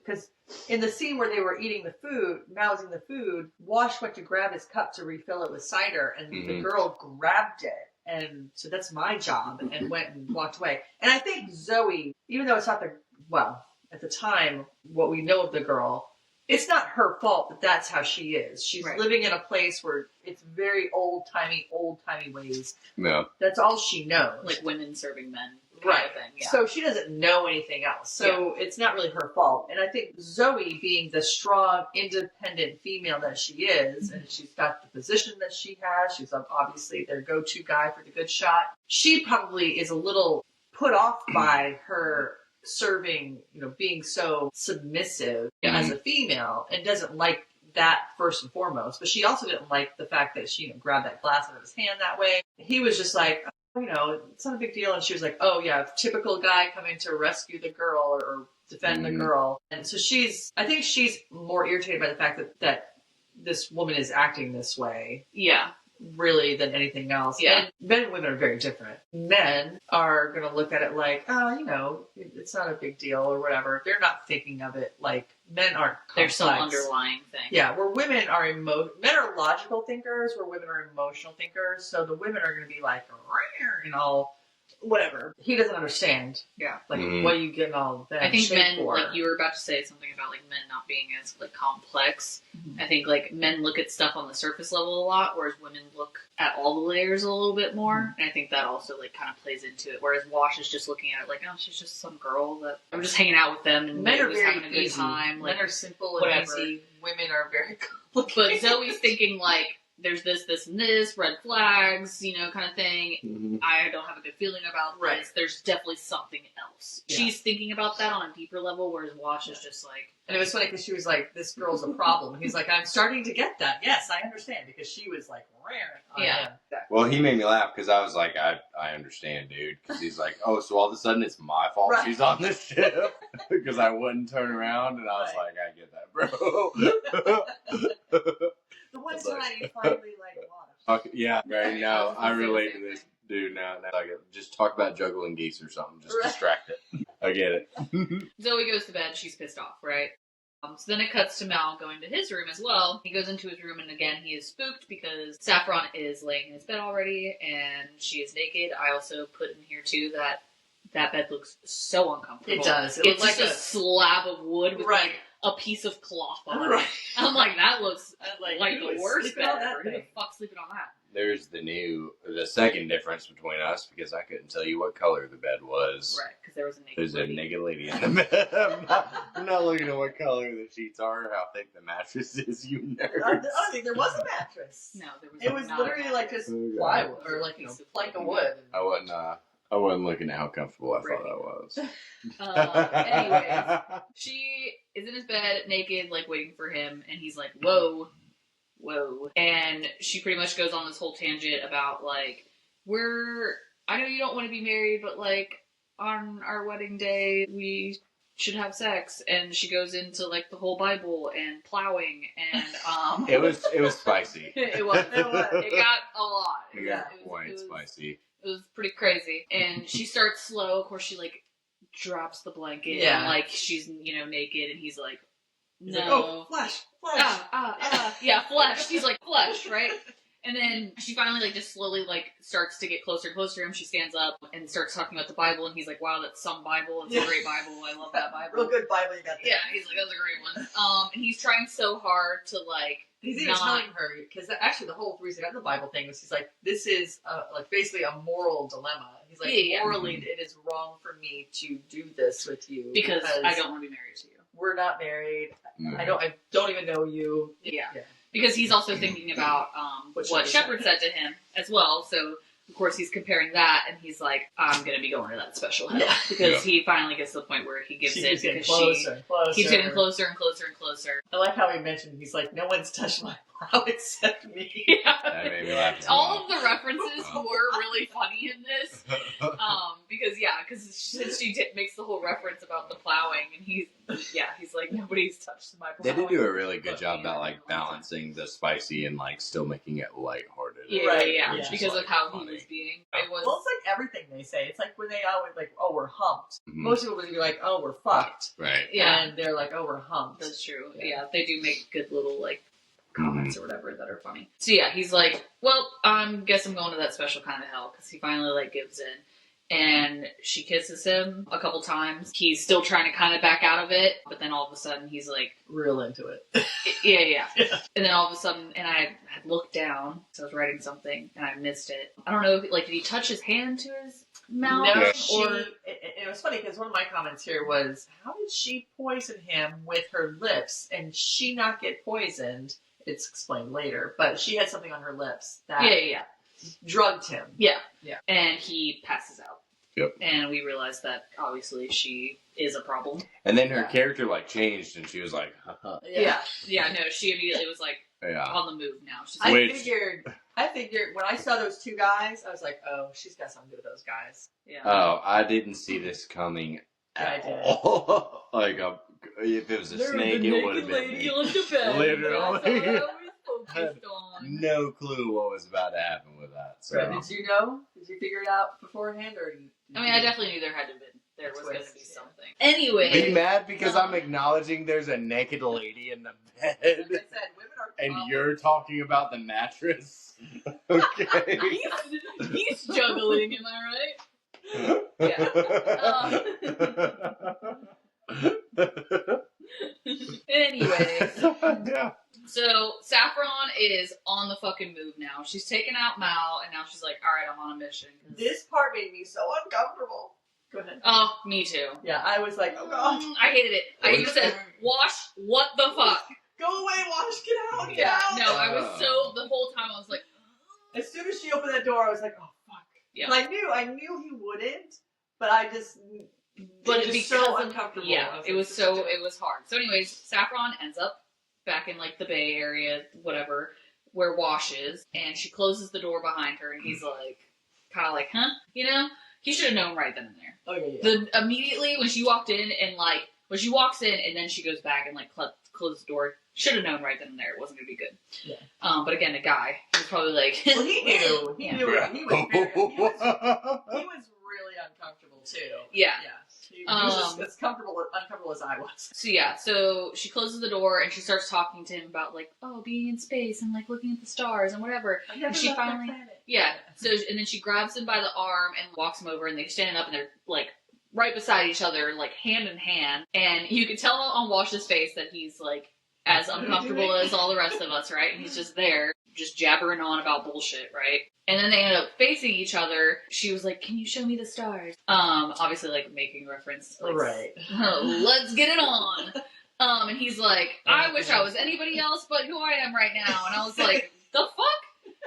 because in the scene where they were eating the food, mousing the food, Wash went to grab his cup to refill it with cider, and the girl grabbed it. And so that's my job, and went and walked away. And I think Zoe, even though it's not at the time, what we know of the girl, it's not her fault that that's how she is. She's living in a place where it's very old-timey ways. Yeah. That's all she knows. Like women serving men. Right. Kind of thing. Yeah. So she doesn't know anything else. So it's not really her fault. And I think Zoe, being the strong, independent female that she is, and she's got the position that she has, she's obviously their go-to guy for the good shot, she probably is a little put off by her serving, being so submissive as a female, and doesn't like that first and foremost. But she also didn't like the fact that she grabbed that glass out of his hand that way. He was just like, it's not a big deal. And she was like, oh yeah, typical guy coming to rescue the girl or defend the girl. And so I think she's more irritated by the fact that this woman is acting this way. Yeah. Really than anything else. Yeah. And men and women are very different. Men are going to look at it like, it's not a big deal or whatever. They're not thinking of it like men aren't complex. There's some underlying thing. Yeah, where women are men are logical thinkers, where women are emotional thinkers. So the women are going to be like, and all, whatever. He doesn't understand. Yeah. Like, what are you getting all that? I think men, for? Like you were about to say something about like men not being as like complex. I think like men look at stuff on the surface level a lot, whereas women look at all the layers a little bit more. And I think that also like kind of plays into it. Whereas Wash is just looking at it like, oh, she's just some girl that I'm just hanging out with them, and men are very having a good time. Men are simple and easy. Women are very complicated. But Zoe's thinking like, there's this, and this, red flags, kind of thing. Mm-hmm. I don't have a good feeling about this. There's definitely something else. Yeah. She's thinking about that on a deeper level, whereas Wash is just like... And it was funny because she was like, this girl's a problem. And he's like, I'm starting to get that. Yes, I understand. Because she was like, rare. Yeah. Well, he made me laugh because I was like, I understand, dude. Because he's like, oh, so all of a sudden it's my fault she's on this ship? Because I wouldn't turn around. And I was like, I get that, bro. The one time you finally Wash. Yeah, right now. I relate to this dude now. Just talk about juggling geese or something. Just distract it. I get it. Zoe goes to bed. She's pissed off, right? So then it cuts to Mal going to his room as well. He goes into his room, and again, he is spooked because Saffron is laying in his bed already, and she is naked. I also put in here, too, that bed looks so uncomfortable. It does. It's just a slab of wood with like a piece of cloth on it. I'm like, that looks like the worst bed ever. Who the fuck's sleeping on that? There's the second difference between us, because I couldn't tell you what color the bed was. Right, because there was a naked lady in the bed. I'm not looking at what color the sheets are or how thick the mattress is, you nerd. I don't think there was a mattress. No, there was. It was literally like just plywood or like plank of wood. I wasn't looking at how comfortable I thought that was. Anyways, she is in his bed naked, like waiting for him, and he's like, whoa. And she pretty much goes on this whole tangent about like, I know you don't want to be married, but like on our wedding day, we should have sex. And she goes into like the whole Bible and plowing and It was spicy. It was. It got a lot. It got quite spicy. It was pretty crazy. And she starts slow. Of course, she like drops the blanket and like she's naked, and he's like, no. Like, oh, flesh. Yeah, flesh. He's like, flesh, right? And then she finally like just slowly like starts to get closer and closer to him. She stands up and starts talking about the Bible, and he's like, wow, that's some Bible. It's a great Bible. I love that Bible. Real good Bible you got there. Yeah, he's like, that's a great one. And he's trying so hard to like... He's even telling her, because actually the whole reason I got the Bible thing was he's like, this is like basically a moral dilemma. He's like, morally, it is wrong for me to do this with you because I don't want to be married to you. We're not married. I don't even know you. Yeah. Because he's also thinking about what Shepard said to him as well. So of course he's comparing that, and he's like, I'm going to be going to that special hell. Because he finally gets to the point where he gives in because she keeps getting closer and closer and closer. I like how he mentioned, he's like, no one's touched my plow except me. Yeah. That made me laugh. All of the references were really funny in this. Because since she makes the whole reference about the plowing, and he's like, nobody's touched my plow. They did do a really good job about like balancing the spicy and like still making it lighthearted. Yeah. Because of how he was being. Well, it's like everything they say. It's like when they always like, oh, we're humped. Mm-hmm. Most people would be like, oh, we're fucked. Right. Yeah. And they're like, oh, we're humped. That's true. Yeah, they do make good little like comments or whatever that are funny. So yeah, he's like, well, guess I'm going to that special kind of hell, because he finally like gives in. And she kisses him a couple times. He's still trying to kind of back out of it, but then all of a sudden he's like... real into it. Yeah. And then all of a sudden, and I had looked down, so I was writing something, and I missed it. I don't know, like, did he touch his hand to his mouth? No, it was funny, because one of my comments here was, how did she poison him with her lips, and she not get poisoned? It's explained later, but she had something on her lips that... Yeah. Drugged him. Yeah. And he passes out. Yep. And we realized that obviously she is a problem. And then her character like changed, and she was like, haha. Yeah. No, she immediately was like on the move now. She's I figured when I saw those two guys, I was like, oh, she's got something to do with those guys. Yeah. Oh, I didn't see this coming at all. Like if it was a snake, it would have been me. Literally. No clue what was about to happen with that. So. Right, did you know? Did you figure it out beforehand, or? I definitely knew there was going to be something. Anyway, be mad because I'm acknowledging there's a naked lady in the bed. Like I said, women are. And you're talking about the mattress. Okay. he's juggling. Am I right? Yeah. Anyways. Yeah. So, Saffron is on the fucking move now. She's taken out Mal, and now she's like, alright, I'm on a mission. This part made me so uncomfortable. Go ahead. Oh, me too. Yeah, I was like, oh god. I hated it. I even said, Wash, what the fuck? Go away, Wash. Get out. Get Yeah. out. No, I was so the whole time I was like. As soon as she opened that door, I was like, oh fuck. Yeah. I knew he wouldn't, but I just. But it was because so of, uncomfortable. Yeah, it was hard. So, anyways, Saffron ends up back in like the Bay Area, whatever, where Wash is, and she closes the door behind her, and he's like, kind of like, huh, you know? He should have known right then and there. Oh yeah. Immediately when she walked in, and like when she walks in, and then she goes back and like closes the door. Should have known right then and there it wasn't gonna be good. Yeah. But again, a guy, he was probably like, well, he knew. He knew. Yeah. He was really uncomfortable too. Yeah. Yeah. He was just as uncomfortable as I was. So yeah, so she closes the door and she starts talking to him about like, oh, being in space and like looking at the stars and whatever. And she finally, So and then she grabs him by the arm and walks him over, and they stand up and they're like right beside each other, like hand in hand. And you can tell on Wash's face that he's like as uncomfortable as all the rest of us, right? And he's just there, just jabbering on about bullshit, right? And then they end up facing each other. She was like, can you show me the stars? Obviously, like, making reference. Like, right. Let's get it on. And he's like, I wish I was anybody else but who I am right now. And I was like, the fuck?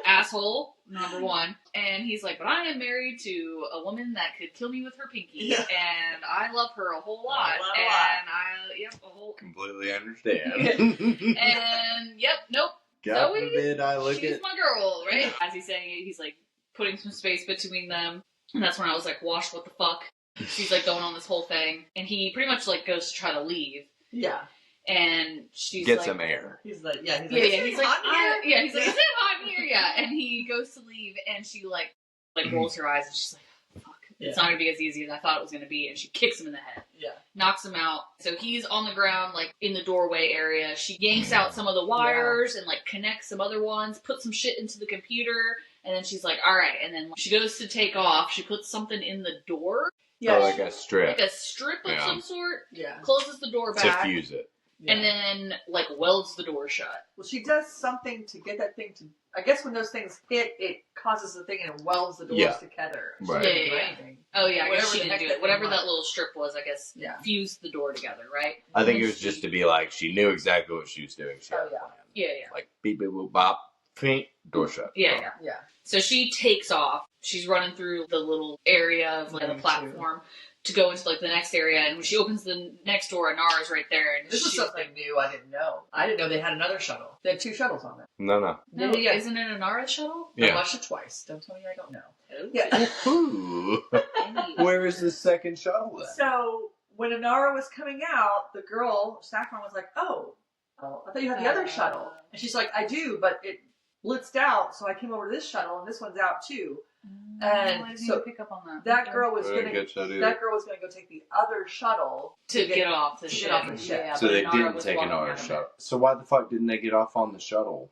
Asshole, number one. And he's like, but I am married to a woman that could kill me with her pinky. Yeah. And I love her a whole lot. A whole... Completely understand. And, nope. God forbid I look she's my girl, right? As he's saying it, he's like putting some space between them. And that's when I was like, Wash, what the fuck? She's like going on this whole thing. And he pretty much like goes to try to leave. Yeah. And she's Get like... some air. He's like, yeah. He's He's like, hot here? he's like, is it hot in here? Yeah. And he goes to leave and she like rolls her eyes and she's like, fuck. It's not going to be as easy as I thought it was going to be. And she kicks him in the head. Yeah. Knocks him out. So he's on the ground, like, in the doorway area. She yanks out some of the wires and, like, connects some other ones, puts some shit into the computer, and then she's like, alright. And then when she goes to take off, she puts something in the door. Yeah, like a strip. Like a strip of some sort. Yeah. Closes the door back. To fuse it. Yeah. And then, like, welds the door shut. Well, she does something to get that thing to... I guess when those things hit, it causes the thing and it welds the doors together. Right. Yeah. Oh, yeah, I guess she didn't do it. Whatever that little strip was, I guess, fused the door together, right? I think it was just to be like, she knew exactly what she was doing. She had a plan. Yeah. Like, beep, beep, boop, bop, feet, door shut. Yeah. So she takes off. She's running through the little area of like, the platform to go into like the next area, and when she opens the next door, Anara's right there. And this is something new I didn't know. I didn't know they had another shuttle. They had 2 shuttles on there. No. Isn't it Anara's shuttle? Yeah. I watched it twice. Don't tell me I don't know. Oh. Yeah. Ooh. Where is the second shuttle then? So when Anara was coming out, the girl Saffron was like, "Oh, I thought you had the other shuttle," and she's like, "I do, but it blitzed out, so I came over to this shuttle, and this one's out too." And so pick up on that. That girl was going to go take the other shuttle to get off the ship. Yeah, so they didn't take Anara's shuttle. So why the fuck didn't they get off on the shuttle?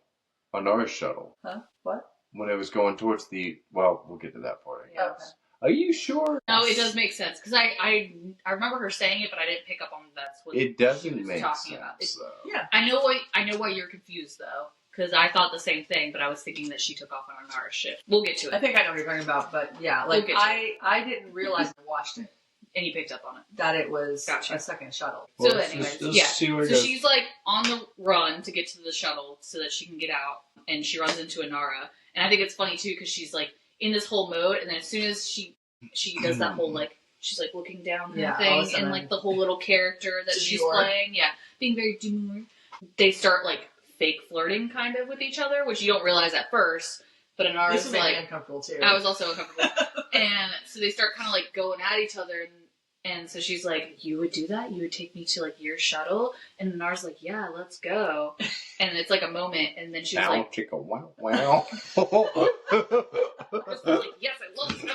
Anara's shuttle. Huh? What? When it was going towards the... Well, we'll get to that part, I guess. Okay. Are you sure? No, it does make sense. Because I remember her saying it, but I didn't pick up on that's what it doesn't she was make talking sense, about. though. Yeah. I know why you're confused, though. Because I thought the same thing, but I was thinking that she took off on Anara's ship. We'll get to it. I think I know what you're talking about, but yeah, like I didn't realize I watched it. And you picked up on it. That it was a second shuttle. So anyways, So she's like on the run to get to the shuttle so that she can get out, and she runs into Anara. And I think it's funny too because she's like in this whole mode, and then as soon as she does that whole like she's like looking down thing, and like the whole little character that she's playing, being very demure. They start like fake flirting kind of with each other, which you don't realize at first. But Anara's like uncomfortable too. I was also uncomfortable, and so they start kind of like going at each other, and so she's like, "You would do that? You would take me to like your shuttle?" And Anara's like, "Yeah, let's go." And it's like a moment, and then she's like, "Chicka wow wow." Chris was like, "Yes, I love this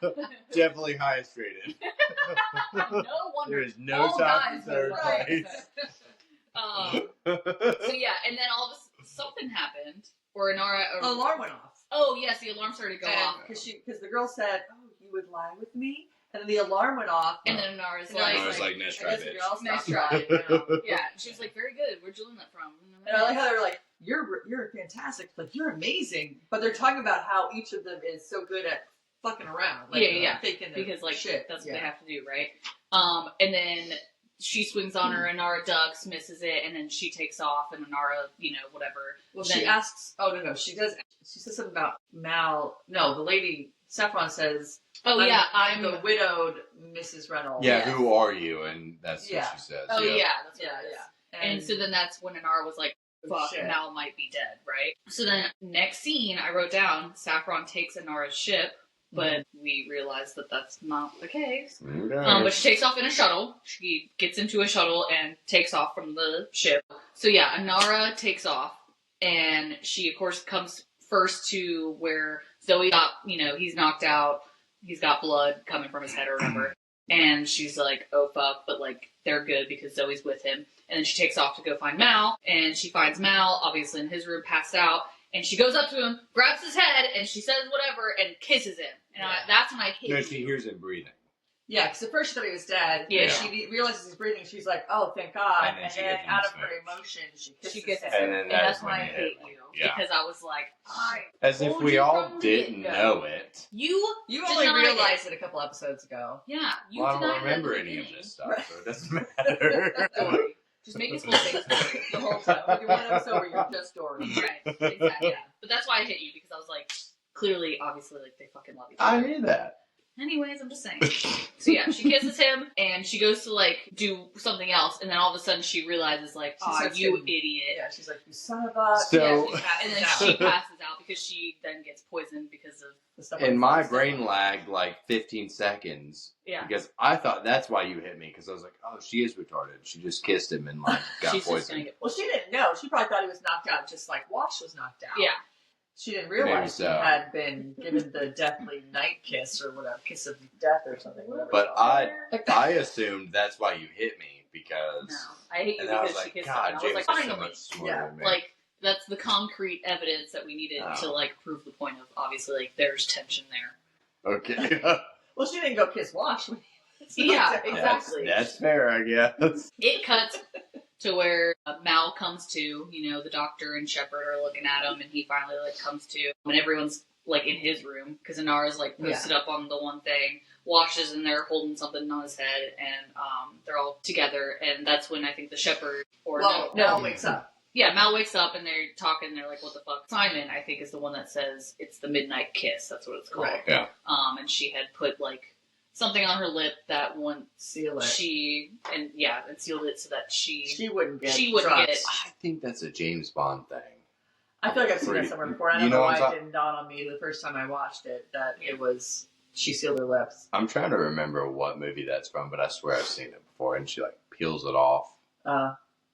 episode." Definitely highest rated. No wonder. There is no top in third place. So yeah, and then all of something happened, or Anara. The alarm went off. Oh yes, the alarm started to go off because the girl said, "Oh, you would lie with me," and then the alarm went off. And then Anara's like, "Nice try, bitch." Nice try. Yeah, she was like, "Very good. Where'd you learn that from?" And I like how they were like, "You're fantastic. Like you're amazing." But they're talking about how each of them is so good at fucking around. Like, faking because like shit. That's what they have to do, right? And then she swings on her, Inara ducks, misses it, and then she takes off, and Inara, whatever. Well, she asks, she says something about Mal, no, the lady, Saffron says, I'm the widowed Mrs. Reynolds. Yeah, who are you? And that's what she says. Oh, yeah, that's what it is. And so then that's when Inara was like, fuck, Mal might be dead, right? So then next scene, I wrote down, Saffron takes Inara's ship, but we realized that that's not the case. But she takes off in a shuttle. She gets into a shuttle and takes off from the ship. So yeah, Inara takes off, and she, of course, comes first to where Zoe got, he's knocked out. He's got blood coming from his head or whatever. And she's like, oh fuck, but like, they're good because Zoe's with him. And then she takes off to go find Mal, and she finds Mal, obviously in his room, passed out. And she goes up to him, grabs his head, and she says whatever, and kisses him. And that's when I hit you. No, she hears him breathing. Yeah, because at first she thought he was dead. Yeah. She realizes he's breathing. She's like, oh, thank God. And then out of her emotion, she kisses him. And that's when I hate you. Yeah. Because I was like, as if we all didn't know it. You only realized it a couple episodes ago. Yeah. I don't remember any of this stuff, so it doesn't matter. Just make it full story the whole time. Like in one episode where you're just story. Right. Exactly. Yeah. But that's why I hit you, because I was like, clearly, obviously, like, they fucking love each other. I knew that. Anyways, I'm just saying. So yeah, she kisses him, and she goes to, like, do something else, and then all of a sudden she realizes, like, oh, you idiot. Yeah, she's like, you son of a... So, and then she passes out because she then gets poisoned because of the stuff. And my brain lagged, like, 15 seconds. Yeah. Because I thought that's why you hit me, because I was like, oh, she is retarded. She just kissed him and, like, got poisoned. Well, she didn't know. She probably thought he was knocked out, just like Wash was knocked out. Yeah. She didn't realize he had been given the deathly night kiss or whatever, kiss of death or something. But I assumed that's why you hit me, because... No, I hate you because she kissed him. I was like, finally. Like, that's the concrete evidence that we needed to, like, prove the point of, obviously, like, there's tension there. Okay. Well, she didn't go kiss Wash. Yeah, exactly. That's fair, I guess. It cuts to where Mal comes to, the doctor and Shepard are looking at him, and he finally, like, comes to, and everyone's, like, in his room, because Inara's, like, posted up on the one thing, Wash is in there holding something on his head, and they're all together, and that's when I think the Shepard, Mal wakes up. Yeah, Mal wakes up, and they're talking, they're like, what the fuck? Simon, I think, is the one that says it's the midnight kiss, that's what it's called. Right. Yeah. And she had put, like, something on her lip that once sealed it. And sealed it so that she wouldn't get it. I think that's a James Bond thing. I feel like I've seen that somewhere before. I don't know why it didn't dawn on me the first time I watched it that it was she sealed her lips. I'm trying to remember what movie that's from, but I swear I've seen it before, and she like peels it off.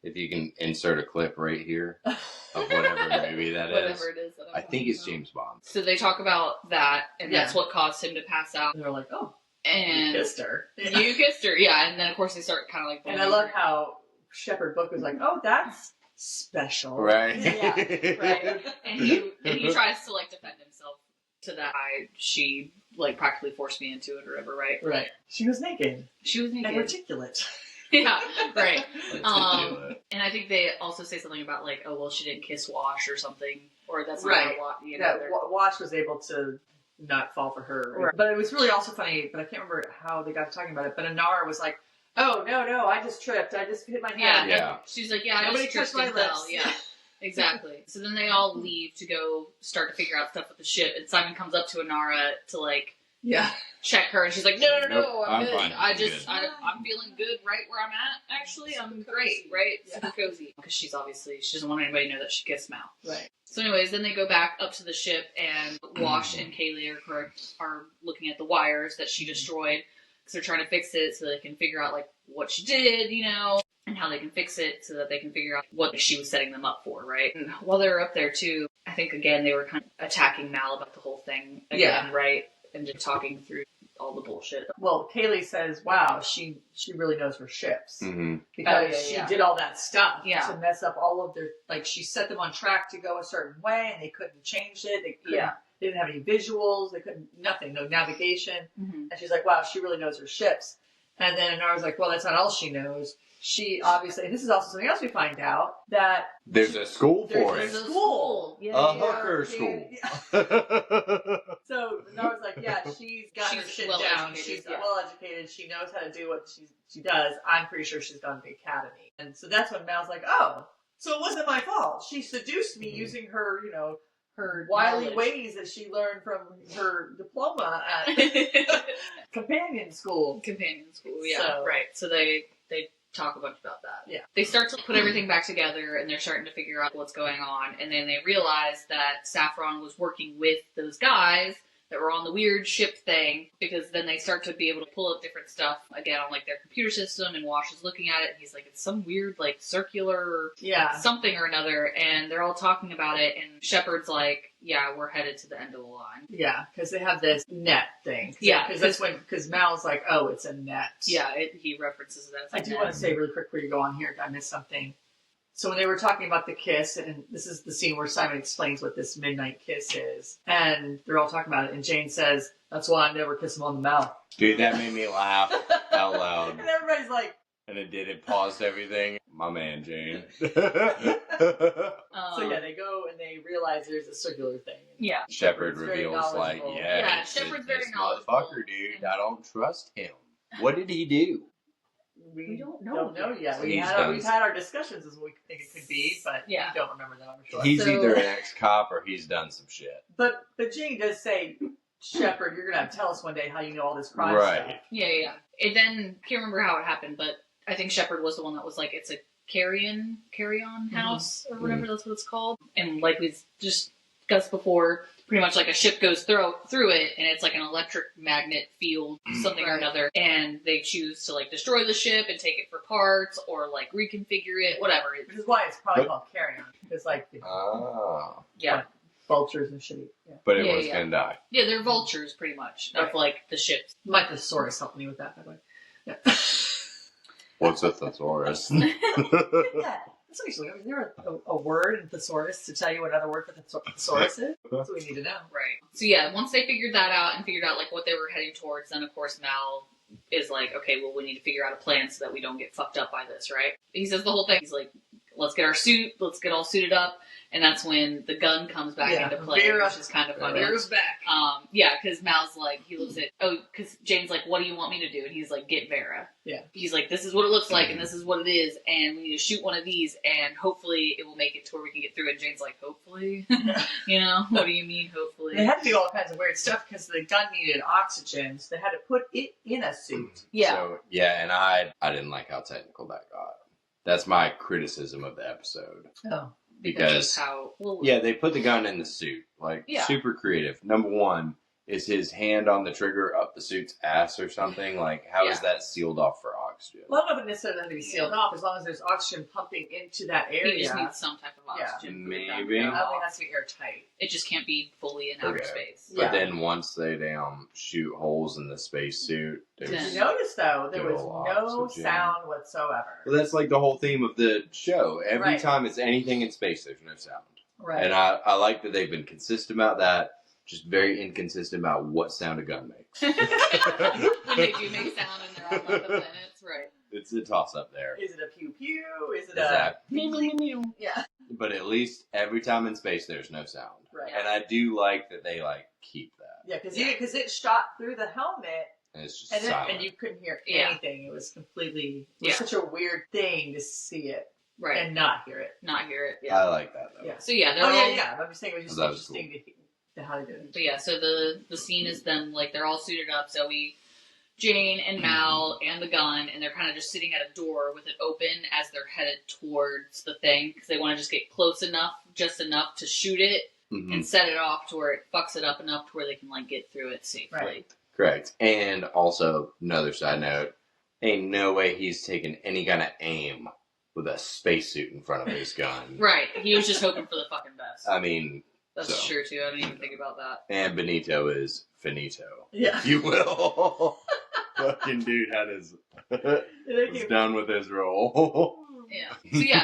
If you can insert a clip right here of whatever movie that is. Whatever it is. I think it's James Bond. So they talk about that, and that's what caused him to pass out. And they're like, oh. And you kissed her. You kissed her, yeah. And then, of course, they start kind of like... And I love how Shepard Book was like, oh, that's special. Right. Yeah, right. And he tries to, like, defend himself to that. She, like, practically forced me into it or whatever, right? Right. She was naked. And articulate. Yeah, right. And I think they also say something about, like, oh, well, she didn't kiss Wash or something. Or that's not what Wash was able to... not fall for her. Right. But it was really also funny, but I can't remember how they got to talking about it, but Inara was like, oh, no, I just tripped. I just hit my hand. Yeah. She's like, yeah, nobody I just touched my lips. Yeah, exactly. So then they all leave to go start to figure out stuff with the ship, and Simon comes up to Inara to, like, check her, and she's like, no, nope, I'm good. Fine. I'm feeling good right where I'm at, actually. I'm great, right? Super cozy. Because she doesn't want anybody to know that she kissed Mal. Right. So anyways, then they go back up to the ship, and Wash and Kaylee are looking at the wires that she destroyed, because they're trying to fix it so they can figure out, like, what she did, and how they can fix it so that they can figure out what she was setting them up for, right? And while they were up there, too, I think, again, they were kind of attacking Mal about the whole thing again, right? And just talking through all the bullshit. Well, Kaylee says, wow, she really knows her ships. Mm-hmm. Because she did all that stuff to mess up all of their, like, she set them on track to go a certain way, and they couldn't change it. They didn't have any visuals. They couldn't, nothing, no navigation. Mm-hmm. And she's like, wow, she really knows her ships. And then Inara's like, well, that's not all she knows. she obviously, and this is also something else we find out, that there's a school for there's it. a school. A hooker school. So I was like, yeah, she's got her shit down. She's well educated. She knows how to do what she does. I'm pretty sure she's gone to the academy. And so that's when Mal's like, oh, so it wasn't my fault. She seduced me using her, her wily ways that she learned from her diploma at companion school. Yeah. So, right. So they talk a bunch about that. Yeah. They start to put everything back together, and they're starting to figure out what's going on, and then they realize that Saffron was working with those guys that were on the weird ship thing, because then they start to be able to pull up different stuff again on, like, their computer system, and Wash is looking at it, and he's like, it's some weird, like, circular something or another, and they're all talking about it, and Shepard's like, yeah, we're headed to the end of the line. Yeah, because they have this net thing. Because Mal's like, oh, it's a net. Yeah, he references that. I do want to say really quick before you go on here, I missed something. So when they were talking about the kiss, and this is the scene where Simon explains what this midnight kiss is, and they're all talking about it, and Jayne says, that's why I never kiss him on the mouth. Dude, that made me laugh out loud. And everybody's like... And it paused everything. My man, Jayne. So yeah, they go and they realize there's a circular thing. Yeah. Shepard reveals like, Shepard's very this knowledgeable. motherfucker, dude. I don't trust him. What did he do? We don't know yet. We've had our discussions as what we think it could be, but we don't remember that, I'm sure. He's either an ex-cop or he's done some shit. But Jayne does say, Shepard, you're going to have to tell us one day how you know all this crime stuff. Yeah. And then, I can't remember how it happened, but I think Shepard was the one that was like, it's a carry-on house, or whatever that's what it's called. And like we just discussed before, pretty much like a ship goes through it, and it's like an electric magnet field, something or another, and they choose to like destroy the ship and take it for parts, or like reconfigure it, whatever. Which is why it's probably called carry-on, because like, vultures and shit. Yeah. But it was gonna die. Yeah, they're vultures, pretty much, of like the ships. My thesaurus helped me with that, by the way. Yeah. What's a thesaurus? That's actually, is there a word in thesaurus to tell you what another word for thesaurus is? That's what we need to know. Right. So yeah, once they figured that out and figured out like what they were heading towards, then of course Mal is like, okay, well we need to figure out a plan so that we don't get fucked up by this, right? He says the whole thing. He's like, let's get our suit, let's get all suited up. And that's when the gun comes back into play, Vera, which is kind of funny. Vera's back. Because Mal's like, he looks at, because Jayne's like, what do you want me to do? And he's like, get Vera. Yeah. He's like, this is what it looks like, and this is what it is, and we need to shoot one of these, and hopefully it will make it to where we can get through it. And Jayne's like, hopefully? What do you mean, hopefully? They had to do all kinds of weird stuff because the gun needed oxygen, so they had to put it in a suit. Yeah. So, and I didn't like how technical that got. That's my criticism of the episode. Oh. Because they put the gun in the suit, super creative. Number one, is his hand on the trigger up the suit's ass or something? Like, how is that sealed off for oxygen? Well, I don't know if it necessarily has to be sealed off, as long as there's oxygen pumping into that area. You just need some type of oxygen. Maybe. I don't think it has to be airtight. It just can't be fully in outer space. But then once they shoot holes in the spacesuit, did you notice though, there was no sound whatsoever? Well, that's like the whole theme of the show. Every time it's anything in space, there's no sound. Right. And I like that they've been consistent about that. Just very inconsistent about what sound a gun makes. When they do make sound and they're on other planets, right. It's a toss-up there. Is it a pew-pew? Is it a... mew? Yeah. But at least every time in space, there's no sound. Right. And I do like that they, keep that. Yeah, because it shot through the helmet. And it's just silent. And you couldn't hear anything. It was completely... It was such a weird thing to see it. Right. And not hear it. Yeah. I like that, though. Yeah. So, yeah. I'm just saying it was just interesting cool. to how they did it. But yeah, so the scene is them, they're all suited up, Jayne and Mal and the gun, and they're kind of just sitting at a door with it open as they're headed towards the thing, because they want to just get close enough, just enough to shoot it, and set it off to where it fucks it up enough to where they can, get through it safely. Right. Correct. And also, another side note, ain't no way he's taking any kind of aim with a spacesuit in front of his gun. Right. He was just hoping for the fucking best. I mean... That's true, too. I didn't even think about that. And Benito is finito. Yeah. If you will. Fucking dude had his... was done with his role.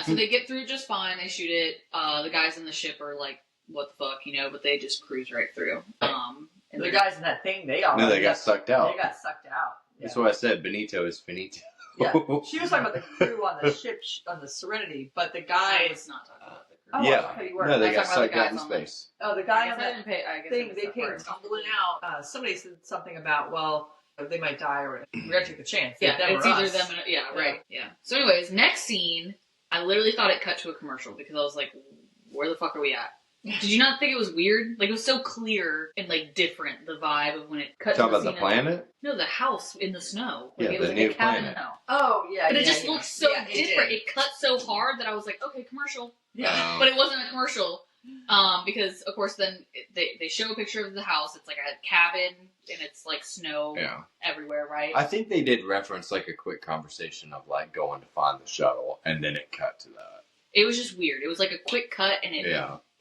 So they get through just fine. They shoot it. The guys in the ship are like, what the fuck, but they just cruise right through. And the guys in that thing, they got sucked out. They got sucked out. That's why I said Benito is finito. Yeah, she was talking about the crew on the ship on the Serenity, but the guys. I was not talking about the crew. Oh, yeah, okay, you were. no, they I got was talking sucked about out in the guys space. Oh, the guy on I that thing, they came tumbling out. Somebody said something about, well, they might die or whatever. We gotta take the chance. Yeah, them it's or either us. them. Yeah, right. Yeah. So, anyways, next scene, I literally thought it cut to a commercial because I was like, "Where the fuck are we at?" Did you not think it was weird? Like, it was so clear and like different, the vibe of when it cut. Talk to about the planet. No, the house in the snow. Like, Yeah, it was the like new a cabin planet. snow. Oh yeah, But it just looked so Yeah, different. did. It cut so hard that I was like, okay, commercial. Yeah. But it wasn't a commercial. Because of course then they show a picture of the house. It's like a cabin and it's like snow everywhere, right? I think they did reference like a quick conversation of like going to find the shuttle, and then it cut to that. It was just weird. It was like a quick cut, and it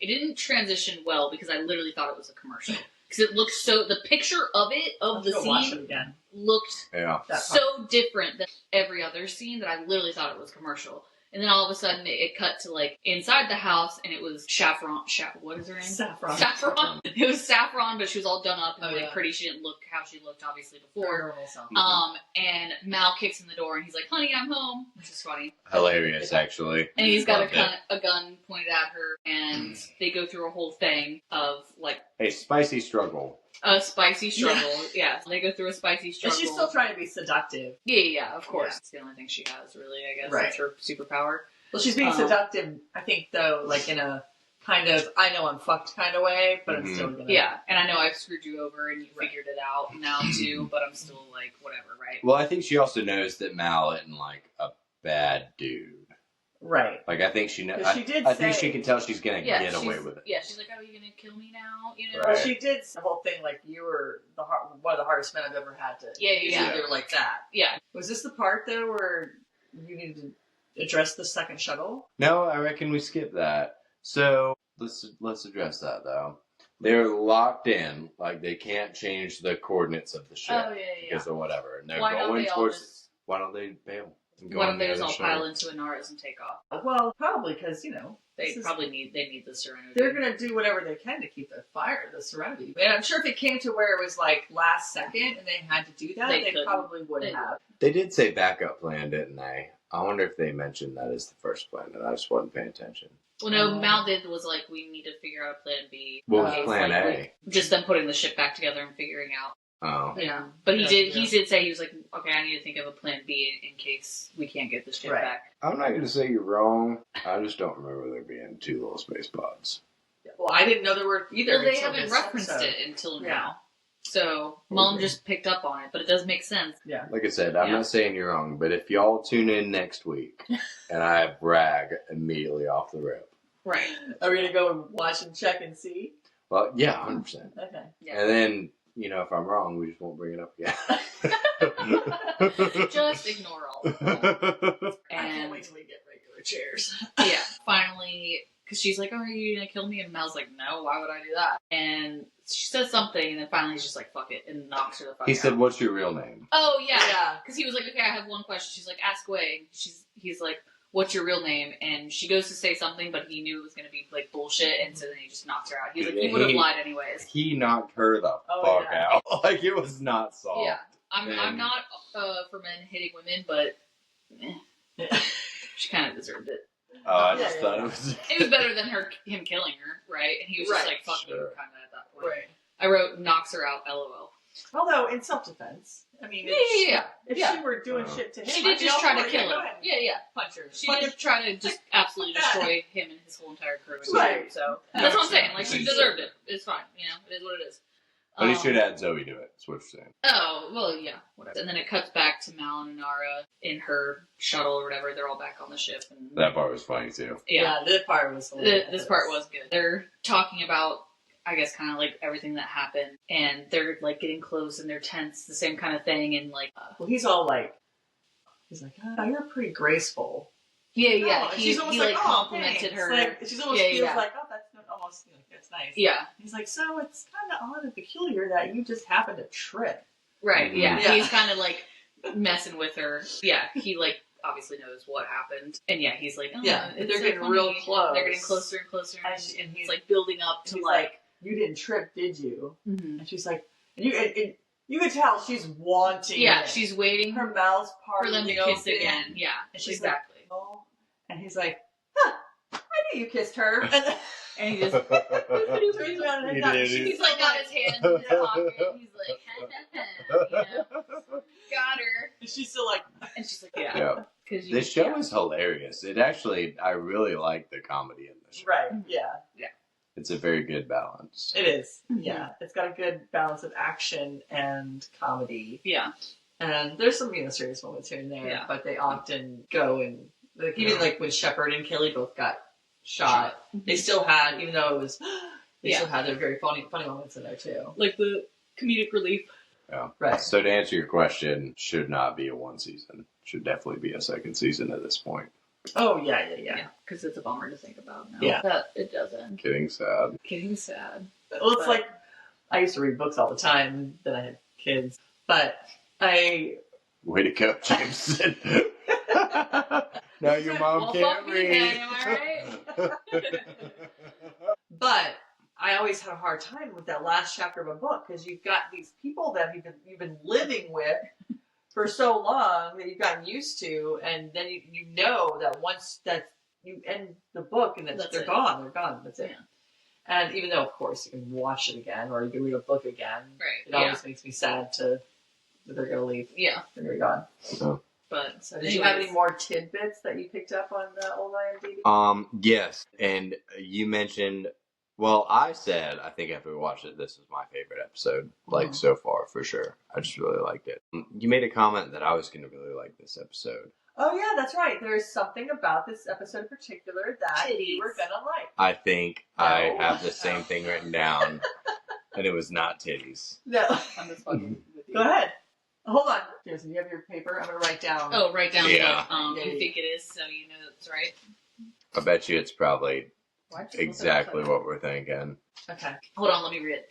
didn't transition well because I literally thought it was a commercial. Because it looked so, the picture of it, of the scene, looked so different than every other scene that I literally thought it was commercial. And then all of a sudden it cut to like inside the house, and it was Saffron. What is her name? Saffron. It was Saffron, but she was all done up and like pretty. She didn't look how she looked obviously before. And Mal kicks in the door and he's like, "Honey, I'm home," which is funny. Hilarious, actually. And he's got a gun pointed at her, and they go through a whole thing of like a spicy struggle. A spicy struggle, yeah. They go through a spicy struggle. And she's still trying to be seductive. Yeah, of course. Yeah. It's the only thing she has, really, I guess. That's her superpower. Well, she's being seductive, I think, though, like in a kind of, I know I'm fucked kind of way, but I'm still gonna... Yeah, and I know I've screwed you over and you figured it out now, too, but I'm still, like, whatever, right? Well, I think she also knows that Mal isn't, like, a bad dude. Right. Like, I think she knows. She did I think she can tell she's gonna get away with it. Yeah, she's like, "Oh, you gonna kill me now?" You know. Right. Well, she did the whole thing like you were one of the hardest men I've ever had to. Yeah. They were like that. Yeah. Was this the part though where you needed to address the second shuttle? No, I reckon we skipped that. So let's address that though. They're locked in, like they can't change the coordinates of the ship because of whatever, and they're going towards. Why don't they bail? Why don't they just all pile into Inara's and take off? Well, probably because, they need the Serenity. They're going to do whatever they can to keep the Serenity. And I'm sure if it came to where it was like last second and they had to do that, they probably would have. They did say backup plan, didn't they? I wonder if they mentioned that as the first plan, and I just wasn't paying attention. Well, no, Mal was like, we need to figure out a plan B. What was plan A? Just them putting the ship back together and figuring out. Oh. Yeah. But he did say, he was like, okay, I need to think of a plan B in case we can't get the ship back. I'm not going to say you're wrong. I just don't remember there being two little space pods. Well, I didn't know there were either. Well, they haven't referenced it until now. So, Mom just picked up on it, but it does make sense. Yeah. Like I said, I'm not saying you're wrong, but if y'all tune in next week and I brag immediately off the rip. Right. Are we going to go and watch and check and see? Well, yeah, 100%. Okay. Yeah. And then, if I'm wrong, we just won't bring it up again. Just ignore all of them. I can't wait till we get regular chairs. Yeah. Finally, because she's like, "Oh, are you going to kill me?" And Mel's like, "No, why would I do that?" And she says something, and then finally he's just like, "Fuck it," and knocks her the fuck out. He said, "What's your real name?" Oh, yeah. Because he was like, "Okay, I have one question." She's like, "Ask away." He's like, "What's your real name?" And she goes to say something, but he knew it was going to be like bullshit, and so then he just knocks her out. He's like, he would have lied anyways. He knocked her the fuck out. Like, it was not soft. Yeah. I'm not for men hitting women, but she kind of deserved it. Oh, I just thought it was... It was better than him killing her, right? And he was just like, fuck you, kind of at that point. Right. I wrote, knocks her out, LOL. Although, in self-defense, I mean, if she were doing shit to him, she did just try to kill him. Yeah. Punch her. She did try to just absolutely destroy him and his whole entire crew. Right. So, that's what I'm saying. Like, she deserved it. It's fine. It is what it is. But he should have had Zoe do it, that's what you're saying. Oh, well, yeah, whatever. And then it cuts back to Mal and Inara in her shuttle or whatever. They're all back on the ship. And that part was funny, too. Yeah, this part was hilarious. This part was good. They're talking about, I guess, kind of like everything that happened. And they're, like, getting close in their tents, the same kind of thing. And, like... well, he's like, oh, you're pretty graceful. Yeah. She's almost he like, complimented her. Like, she's almost feels like, oh, that's almost, that's nice. Yeah. He's like, so it's kind of odd and peculiar that you just happened to trip. Right, yeah. He's kind of like messing with her. Yeah, he like obviously knows what happened. And yeah, he's like, oh, they're getting real close. They're getting closer and closer. And he's like building up to like, you didn't trip, did you? Mm-hmm. And she's like, and You could tell she's wanting it. She's waiting her mouth's part for them to kiss again. Yeah, and she's exactly. Like, oh. And he's like, huh, I knew you kissed her. And he just turns around and he's like got his hands in his pocket. He's like, got her. And she's still like, and she's like, yeah. This show is hilarious. It actually, I really like the comedy in this show. Right, yeah. It's a very good balance. It is, yeah. It's got a good balance of action and comedy. Yeah. And there's some, serious moments here and there, but they often go and, even like when Shepard and Kelly both got shot, they still had, even though it was, still had their very funny moments in there too. Like the comedic relief. Yeah. Right. So to answer your question, should not be a one season. Should definitely be a second season at this point. Oh, yeah. Because it's a bummer to think about now. Yeah. That it doesn't. Getting sad. Well, it's like, I used to read books all the time, then I had kids, but Way to go, Jamison. Now your mom can't read. Am I right? But I always had a hard time with that last chapter of a book because you've got these people that you've been living with for so long that you've gotten used to, and then you know that once that you end the book and they're gone. They're gone. That's it. Yeah. And even though, of course, you can watch it again or you can read a book again, right? It always makes me sad that they're going to leave. Yeah, they're going to be gone. Oh. But so did you have any more tidbits that you picked up on the old IMDb? Yes, and you mentioned. Well, I said I think after we watched it, this was my favorite episode, so far for sure. I just really liked it. You made a comment that I was going to really like this episode. Oh yeah, that's right. There's something about this episode in particular that you were gonna like. I think I have the same thing written down, and it was not titties. No, I'm just fucking with you. Go ahead. Hold on, Jason. You have your paper. I'm gonna write down. Oh, write down what you think it is, so you know it's right. I bet you it's probably exactly what we're thinking. Okay. Hold on, let me read.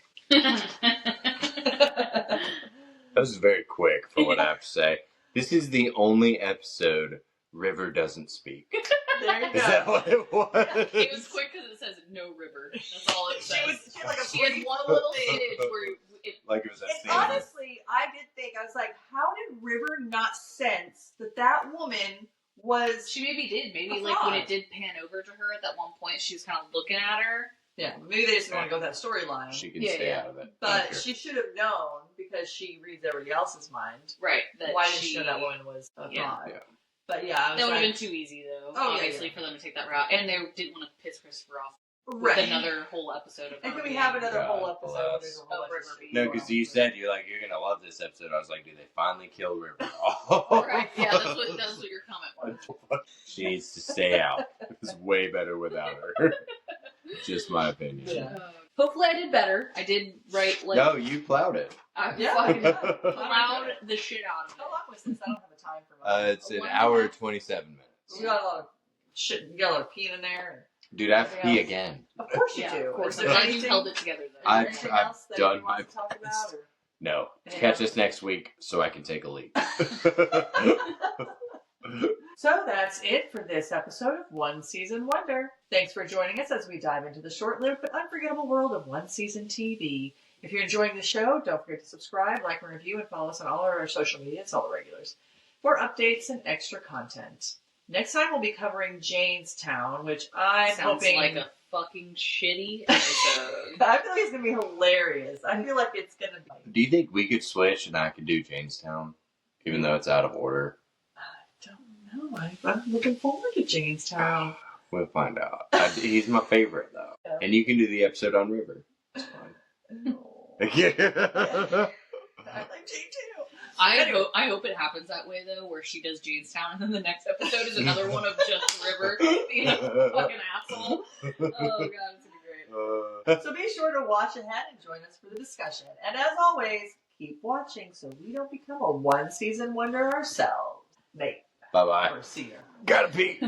That was very quick for what I have to say. This is the only episode River doesn't speak. There you go. Is that what it was? It was quick because it says no river. That's all it says. She had one little stage where it like it was a thing. Honestly, I did think, I was like, how did River not sense that woman was... She maybe did. Maybe like when it did pan over to her at that one point, she was kind of looking at her. Yeah, maybe they just didn't want to go with that storyline. She can stay out of it. But she should have known, because she reads everybody else's mind. Right. Why did she know that woman was a god? Yeah. But I was that would have been too easy, though, obviously, for them to take that route. And they didn't want to piss Christopher off with another whole episode of her. And can we have another whole episode? No, because you said, you're going to love this episode. I was like, do they finally kill River? Right, yeah, that's what your comment was. She needs to stay out. It's way better without her. Just my opinion. Yeah. Hopefully I did better. I did write like... No, you plowed it. I fucking plowed the shit out of it. How long was this? I don't have the time for it's an hour and 27 minutes. You got a lot of shit. You got a lot of peeing in there. Dude, I have to pee again. Of course you do. Of course. I'm glad you held it together, though. I've done my best. No. Catch us next week so I can take a leak. So that's it for this episode of One Season Wonder. Thanks for joining us as we dive into the short-lived but unforgettable world of one season TV. If you're enjoying the show, don't forget to subscribe, like, and review, and follow us on all of our social media. It's all the regulars for updates and extra content. Next time we'll be covering Janestown, which I'm hoping... like a fucking shitty episode. I feel like it's going to be hilarious. I feel like it's going to be... Do you think we could switch and I could do Janestown, even though it's out of order? No, I'm looking forward to Janestown. We'll find out. He's my favorite, though. Yeah. And you can do the episode on River. It's fine. No. I like Jane too. I hope it happens that way, though, where she does Janestown, and then the next episode is another one of just River being a fucking asshole. Oh, God, it's going to be great. So be sure to watch ahead and join us for the discussion. And as always, keep watching so we don't become a one-season wonder ourselves. Mate. Bye-bye. Or see ya. Gotta pee.